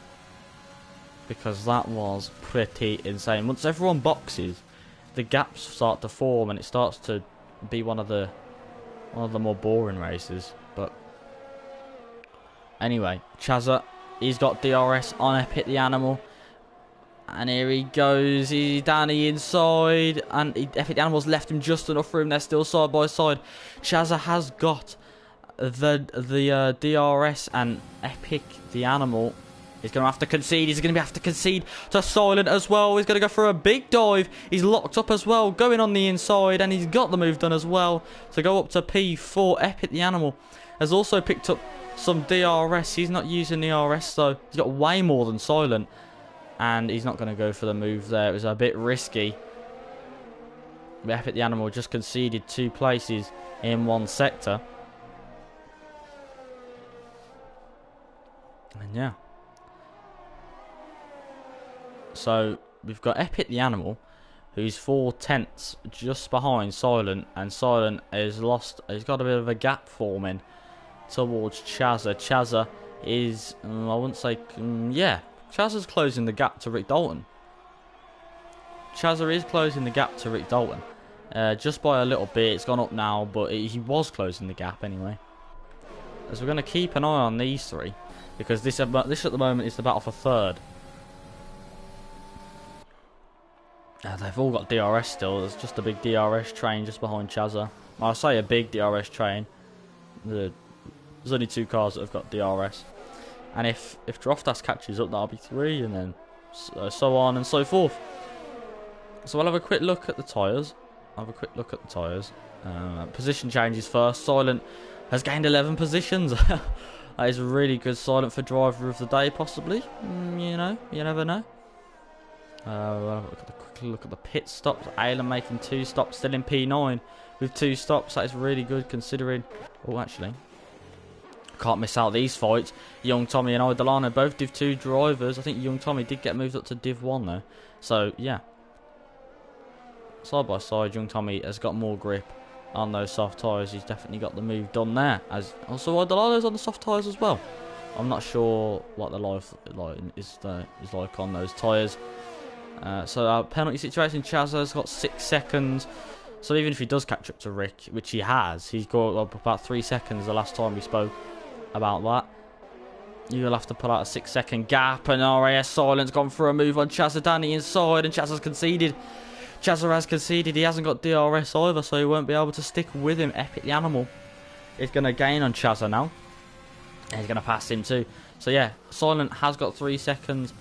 because that was pretty insane. Once everyone boxes, the gaps start to form, and it starts to be one of the more boring races. But Anyway, Chazza, he's got DRS on Epic the Animal. And here he goes. He's down the inside. And Epic the Animal's left him just enough room. They're still side by side. Chazza has got the DRS, and Epic the Animal is going to have to concede. He's going to have to concede to Silent as well. He's going to go for a big dive. He's locked up as well, going on the inside, and he's got the move done as well to go up to P4. Epic the Animal has also picked up some DRS. He's not using the RS though. He's got way more than Silent, and he's not going to go for the move there. It was a bit risky. But Epic the Animal just conceded 2 places in 1 sector. And yeah. So we've got Epic the Animal, who's 4/10 just behind Silent, and Silent has lost. He's got a bit of a gap forming towards Chazza. Chazza is, I wouldn't say, yeah, Chazza's closing the gap to Rick Dalton. Chazza is closing the gap to Rick Dalton, just by a little bit. It's gone up now, but he was closing the gap anyway. As we're going to keep an eye on these 3, because this at the moment is the battle for 3rd. They've all got DRS still. There's just a big DRS train just behind Chazza. I say a big DRS train. There's only 2 cars that have got DRS. And if Droftas catches up, that'll be 3, and then so on and so forth. So we'll have a quick look at the tyres. Position changes first. Silent has gained 11 positions. That is really good. Silent for driver of the day, possibly. You know, you never know. We'll have a quick look at the pit stops. Aylan making 2 stops, still in P9 with 2 stops. That is really good considering. Oh, actually, can't miss out these fights. Young Tommy and Idolano, both Div 2 drivers. I think Young Tommy did get moved up to Div 1 though. So yeah, side by side, Young Tommy has got more grip on those soft tyres. He's definitely got the move done there. As also Idolano's on the soft tyres as well. I'm not sure what the life is like on those tyres. So our penalty situation, Chazza's got 6 seconds. So even if he does catch up to Rick, which he has, he's got up about 3 seconds the last time we spoke about that. You'll have to pull out a 6-second gap, and RAS Silent's gone for a move on Chazza down the inside, and Chazza's conceded. Chazza has conceded. He hasn't got DRS either, so he won't be able to stick with him. Epic the Animal is going to gain on Chazza now. And he's going to pass him too. So yeah, Silent has got 3 seconds.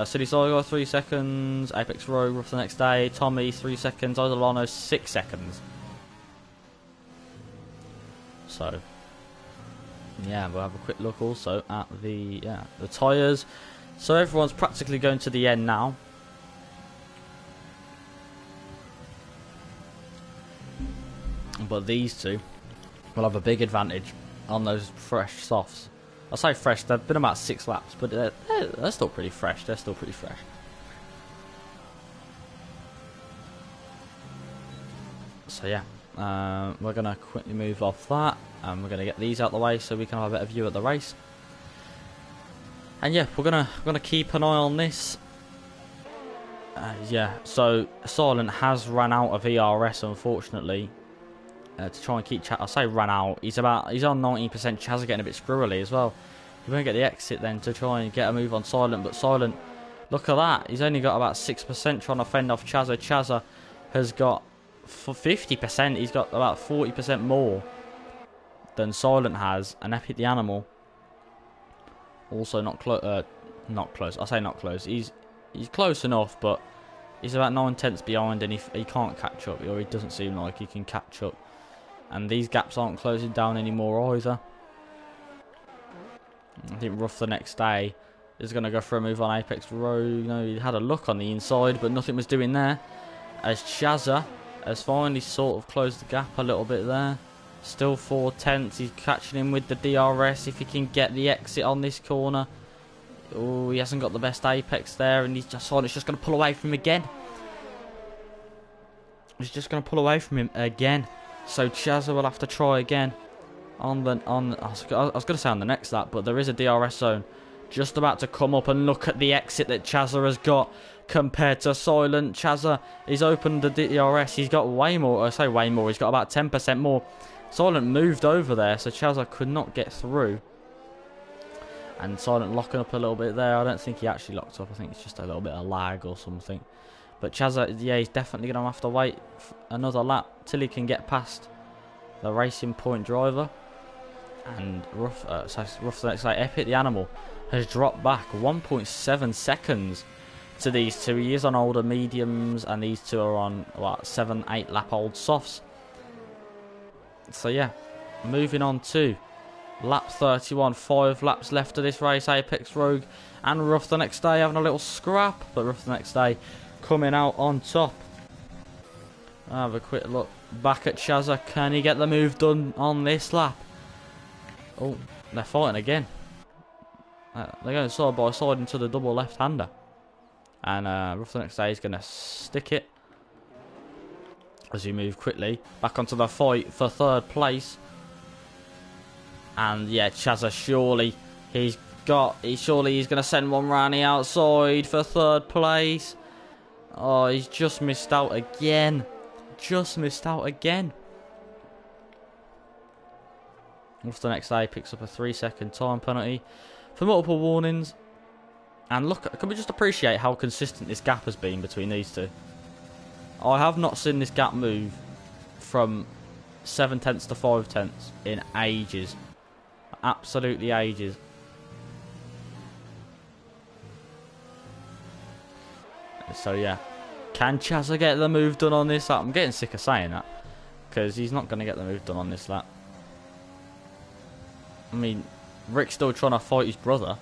City Soil got 3 seconds. Apex Rogue for the next day. Tommy 3 seconds. Idolano 6 seconds. So yeah, we'll have a quick look also at the tyres. So everyone's practically going to the end now. But these 2 will have a big advantage on those fresh softs. I say fresh, they've been about 6 laps, but they're still pretty fresh. They're still pretty fresh. So yeah, we're going to quickly move off that, and we're going to get these out of the way so we can have a better view at the race. And yeah, we're gonna keep an eye on this. Yeah, so Silent has run out of ERS, unfortunately. To try and keep I say ran out. He's on 19%. Chazza getting a bit squirrely as well. He won't get the exit then to try and get a move on Silent. But Silent, look at that. He's only got about 6% trying to fend off Chazza. Chazza has got 50%. He's got about 40% more than Silent has. And Epic the Animal also not close. I say not close. He's close enough, but he's about 9/10 behind, and he can't catch up, or he doesn't seem like he can catch up. And these gaps aren't closing down anymore either. I think Ruff the next day is going to go for a move on Apex Road. You know, he had a look on the inside, but nothing was doing there. As Chazza has finally sort of closed the gap a little bit there. Still 4/10. He's catching him with the DRS if he can get the exit on this corner. Oh, he hasn't got the best Apex there, and Silent's just going to pull away from him again. He's just going to pull away from him again. So Chazza will have to try again. I was going to say on the next lap, but there is a DRS zone just about to come up, and look at the exit that Chazza has got compared to Silent. Chazza, he's opened the DRS. He's got way more. I say way more. He's got about 10% more. Silent moved over there, so Chazza could not get through. And Silent locking up a little bit there. I don't think he actually locked up. I think it's just a little bit of lag or something. But Chazza, yeah, he's definitely going to have to wait another lap till he can get past the Racing Point driver. And Rough the Next Day, Epic the Animal, has dropped back 1.7 seconds to these two. He is on older mediums, and these two are on, what, 7-8 lap old softs. So yeah, moving on to lap 31, 5 laps left of this race. Apex Rogue and Rough the Next Day having a little scrap, but Rough the Next Day coming out on top. I'll have a quick look back at Chazza. Can he get the move done on this lap? Oh, they're fighting again. They're going side by side into the double left-hander. And Rough the Next Day is going to stick it as we move quickly back onto the fight for third place. And yeah, Chazza, surely he's going to send one round the outside for third place. Oh, he's just missed out again. Just missed out again. Rough the Next Day picks up a 3-second time penalty for multiple warnings. And look, can we just appreciate how consistent this gap has been between these two? I have not seen this gap move from 7 tenths to 5 tenths in ages. Absolutely ages. So yeah, can Chazza get the move done on this lap? I'm getting sick of saying that, because he's not going to get the move done on this lap. I mean, Rick's still trying to fight his brother.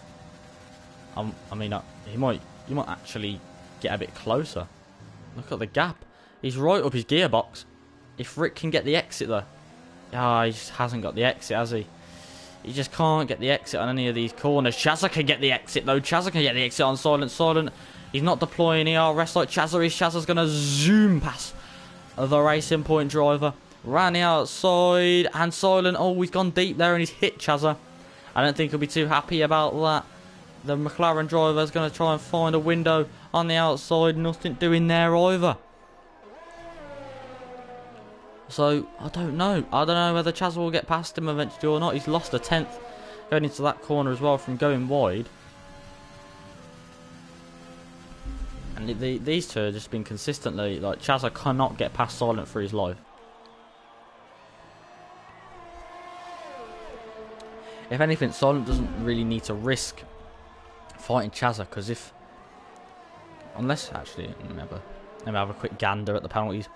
I mean, he might actually get a bit closer. Look at the gap. He's right up his gearbox. If Rick can get the exit though. Ah, he just hasn't got the exit, has he? He just can't get the exit on any of these corners. Chazza can get the exit though. Chazza can get the exit on Silent. Silent, he's not deploying ERS like Chazza is. Chazza's going to zoom past the Racing Point driver. Ran the outside. And Silent, oh, he's gone deep there and he's hit Chazza. I don't think he'll be too happy about that. The McLaren driver is going to try and find a window on the outside. Nothing doing there either. So, I don't know. I don't know whether Chazza will get past him eventually or not. He's lost a 10th going into that corner as well from going wide. And these two have just been consistently, like, Chazza cannot get past Silent for his life. If anything, Silent doesn't really need to risk fighting Chazza, because actually, let me have a quick gander at the penalties.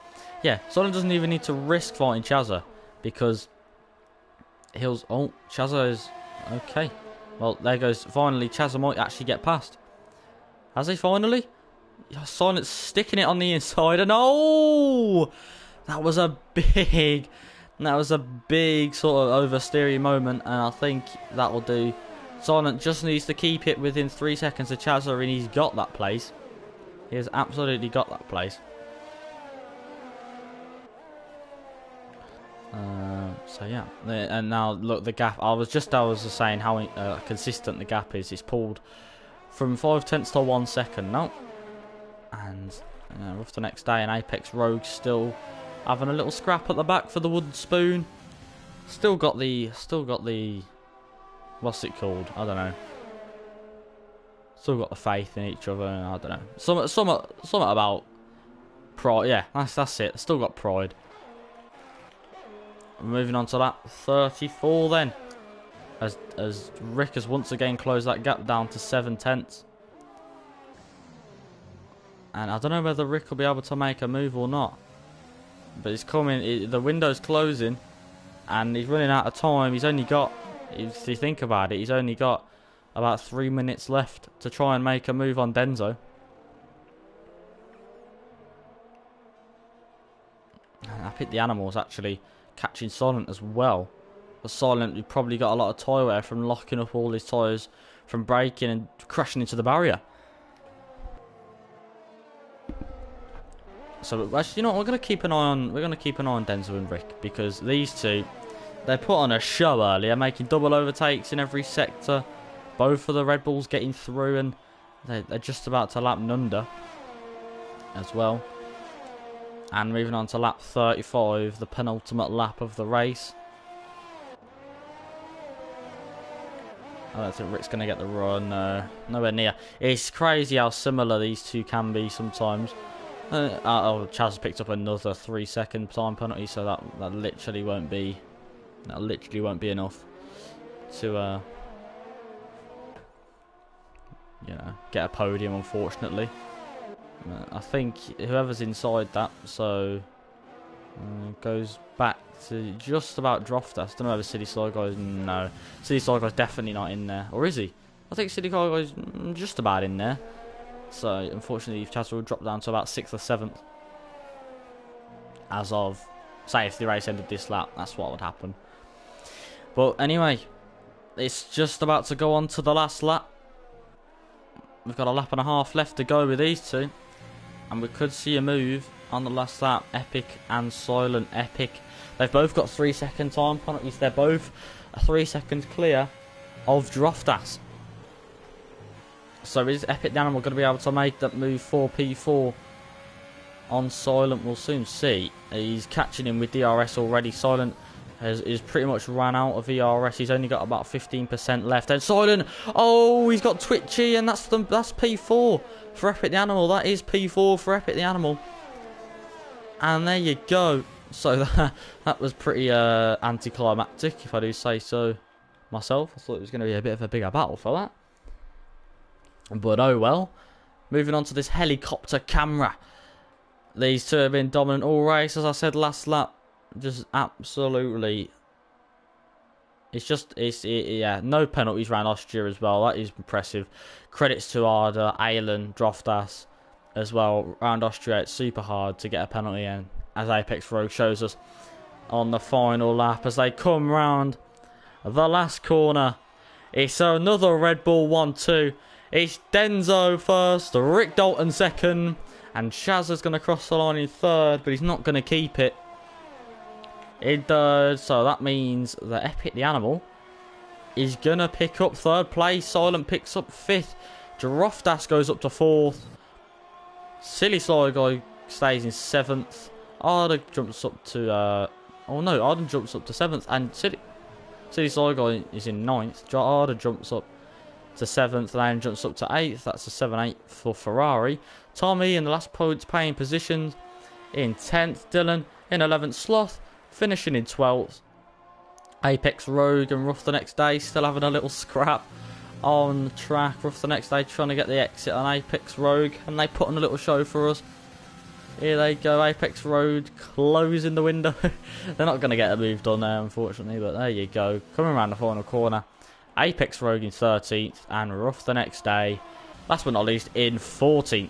Yeah, Silent doesn't even need to risk fighting Chazza, because Chazza is okay. Well, there goes. Finally, Chazza might actually get past. Has he finally? Silent's sticking it on the inside, and oh, that was a big sort of oversteering moment, and I think that will do. Silent just needs to keep it within 3 seconds of Chazza, and he's got that place. He has absolutely got that place. So yeah, and now look, the gap. I was just saying how consistent the gap is. It's pulled from 5 tenths to 1 second now, and Rough the Next Day and Apex Rogue still having a little scrap at the back for the wooden spoon. Still got the what's it called? I don't know. Still got the faith in each other, and I don't know. Something about pride. Yeah, that's it. Still got pride. Moving on to lap 34 then, as Rick has once again closed that gap down to 7 tenths. And I don't know whether Rick will be able to make a move or not. But it's coming. The window's closing, and he's running out of time. He's only got, if you think about it, he's only got about 3 minutes left to try and make a move on Denzo. And I think the Animal's actually catching Silent as well. But Silent, he probably got a lot of tyre wear from locking up all his tyres from braking and crashing into the barrier. So actually, you know what? We're gonna keep an eye on Denzo and Rick, because these two, they put on a show earlier, making double overtakes in every sector. Both of the Red Bulls getting through, and they're just about to lap Nunda as well. And moving on to lap 35, the penultimate lap of the race. I don't think Rick's going to get the run. Nowhere near. It's crazy how similar these two can be sometimes. Chaz picked up another 3-second time penalty, so that literally won't be enough to get a podium, unfortunately. I think whoever's inside that, so goes back to just about Droftas. I don't know whether City Sly Guy's... No. City Sly Guy's definitely not in there. Or is he? I think City Sly Guy's just about in there. So, unfortunately, Chaz will drop down to about 6th or 7th. As of... Say, if the race ended this lap, that's what would happen. But anyway, it's just about to go on to the last lap. We've got a lap and a half left to go with these two. And we could see a move on the last lap. Epic and Silent. Epic. They've both got 3-second time penalties. They're both 3 seconds clear of Droftas. So is Epic the Animal going to be able to make that move 4P4 on Silent? We'll soon see. He's catching him with DRS already. Silent is pretty much ran out of ERS. He's only got about 15% left. And Silent, oh, he's got Twitchy, and that's P4 for Epic the Animal. That is P4 for Epic the Animal. And there you go. So that was pretty anticlimactic, if I do say so myself. I thought it was going to be a bit of a bigger battle for that. But oh well. Moving on to this helicopter camera. These two have been dominant all race, as I said last lap. Just absolutely. Yeah, no penalties around Austria as well. That is impressive. Credits to Arda, Alan, Droftas as well. Around Austria, it's super hard to get a penalty in, as Apex Rogue shows us on the final lap. As they come round the last corner, it's another Red Bull 1-2. It's Denzo first, Rick Dalton second, and Shaz is going to cross the line in third, but he's not going to keep it. It does, so that means that Epic the Animal is going to pick up third place. Silent picks up fifth. Droftas goes up to fourth. Silly Sly Guy stays in seventh. Arda jumps up to... Arda jumps up to seventh, and Silly Sly Guy is in ninth. Arda jumps up to 7th, and jumps up to 8th. That's a 7-8 for Ferrari. Tommy in the last points paying positions in 10th. Dylan in 11th. Sloth finishing in 12th. Apex Rogue and Rough the Next Day still having a little scrap on track. Rough the Next Day trying to get the exit on Apex Rogue, and they put on a little show for us. Here they go, Apex Rogue closing the window. They're not going to get a move done there, unfortunately, but there you go. Coming around the final corner. Apex Rogue in 13th, and Rough the Next Day, last but not least, in 14th.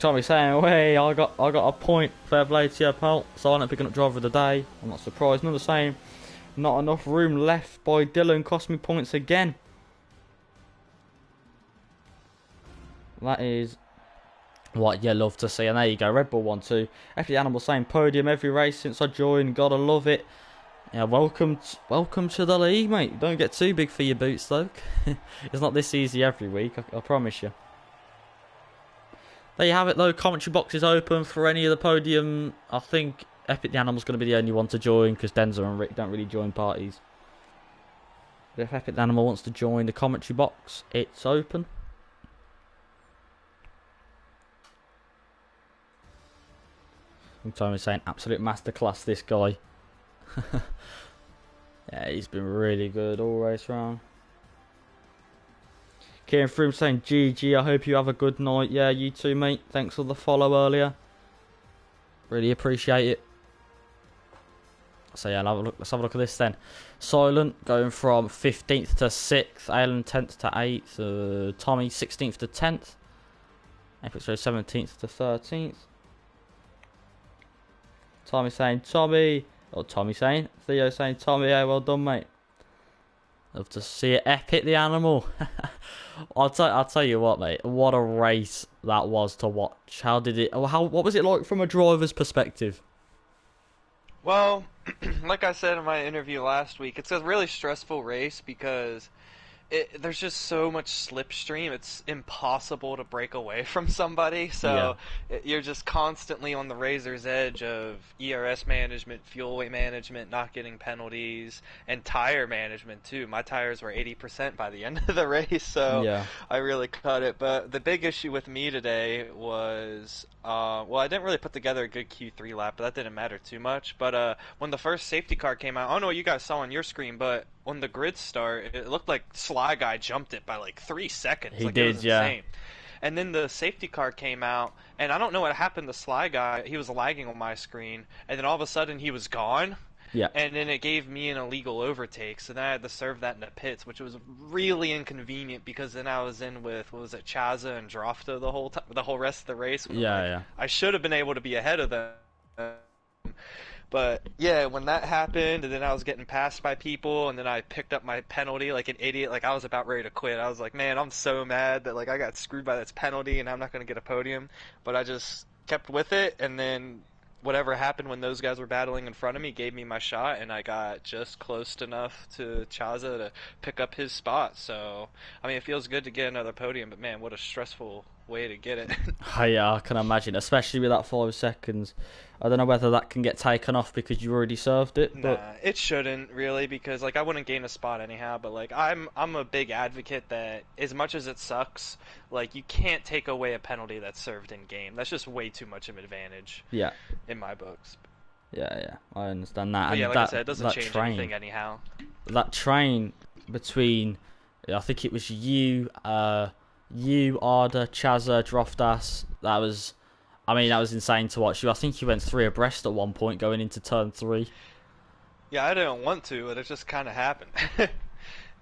Tommy saying, "Hey, I got a point. Fair play to you, pal." Silent picking up driver of the day. I'm not surprised. Another saying, "Not enough room left by Dylan. Cost me points again." That is what you love to see. And there you go, Red Bull 1-2. Every Animal saying podium every race since I joined. Gotta love it. Yeah, welcome to the league, mate. Don't get too big for your boots, though. It's not this easy every week, I promise you. There you have it, though. Commentary box is open for any of the podium. I think Epic the Animal's going to be the only one to join, because Denzer and Rick don't really join parties. But if Epic the Animal wants to join the commentary box, it's open. Sometimes saying absolute masterclass, this guy. Yeah, he's been really good all race round. Kieran Froome saying GG, I hope you have a good night. Yeah, you too, mate. Thanks for the follow earlier. Really appreciate it. So yeah, let's have a look at this then. Silent going from 15th to 6th. Alan 10th to 8th. Tommy 16th to 10th. Epic 17th to 13th. Tommy saying Tommy. Or Tommy saying. Theo saying Tommy, yeah, well done, mate. Love to see it. Epic the Animal. I'll tell you what, mate. What a race that was to watch. What was it like from a driver's perspective? Well, like I said in my interview last week, it's a really stressful race because there's just so much slipstream. It's impossible to break away from somebody. Yeah. So you're just constantly on the razor's edge of ERS management, fuel weight management, not getting penalties, and tire management too. My tires were 80% by the end of the race, so Yeah. I really cut it. But the big issue with me today was, well, I didn't really put together a good Q3 lap, but that didn't matter too much. But when the first safety car came out, I don't know what you guys saw on your screen, but on the grid start, it looked like Sly Guy jumped it by like 3 seconds. He Like it was did, yeah. insane. And then the safety car came out, and I don't know what happened to Sly Guy. He was lagging on my screen, and then all of a sudden he was gone. Yeah. And then it gave me an illegal overtake, so then I had to serve that in the pits, which was really inconvenient because then I was in with what was it, Chaza and Drofta the whole rest of the race. When Yeah, like, yeah. I should have been able to be ahead of them. But yeah, when that happened, and then I was getting passed by people, and then I picked up my penalty like an idiot. Like I was about ready to quit. I was like, man, I'm so mad that like I got screwed by this penalty, and I'm not gonna get a podium. But I just kept with it, and then whatever happened when those guys were battling in front of me gave me my shot, and I got just close enough to Chaza to pick up his spot. So I mean, it feels good to get another podium, but man, what a stressful way to get it. Yeah, I can imagine, especially with that 5 seconds. I don't know whether that can get taken off because you already served it, Nah, but it shouldn't really because like I wouldn't gain a spot anyhow, but like I'm a big advocate that as much as it sucks, like you can't take away a penalty that's served in game. That's just way too much of an advantage yeah, in my books. yeah, I understand that. But yeah, And like I that said, it doesn't that change train, anything anyhow. that train between, I think it was you, Arda, Chazza, Droftas. That was, I mean, that was insane to watch. I think you went three abreast at one point going into turn three. Yeah, I didn't want to, but it just kind of happened.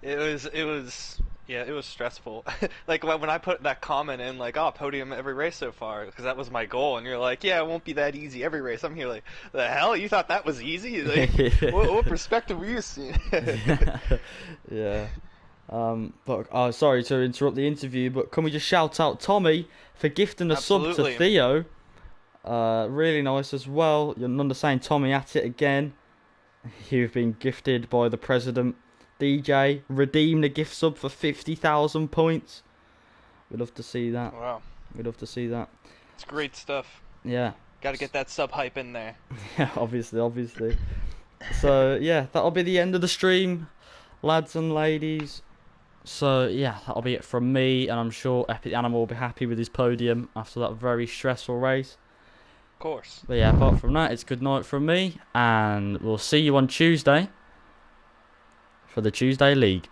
Yeah, it was stressful. Like when I put that comment in, like, oh, podium every race so far, because that was my goal, and you're like, yeah, it won't be that easy every race. I'm here like, the hell, you thought that was easy? Like, what perspective were you seeing? Yeah. But sorry to interrupt the interview, but can we just shout out Tommy for gifting a sub to Absolutely. Theo? Really nice as well. You're none the same, Tommy at it again. You've been gifted by the president. DJ, redeem the gift sub for 50,000 points. We'd love to see that. Wow, We'd love to see that. it's great stuff. Yeah. Got to get that sub hype in there. Yeah, obviously. So, yeah, that'll be the end of the stream, lads and ladies. So, yeah, that'll be it from me, and I'm sure Epic Animal will be happy with his podium after that very stressful race. Of course. But yeah, apart from that, it's good night from me, and we'll see you on Tuesday for the Tuesday League.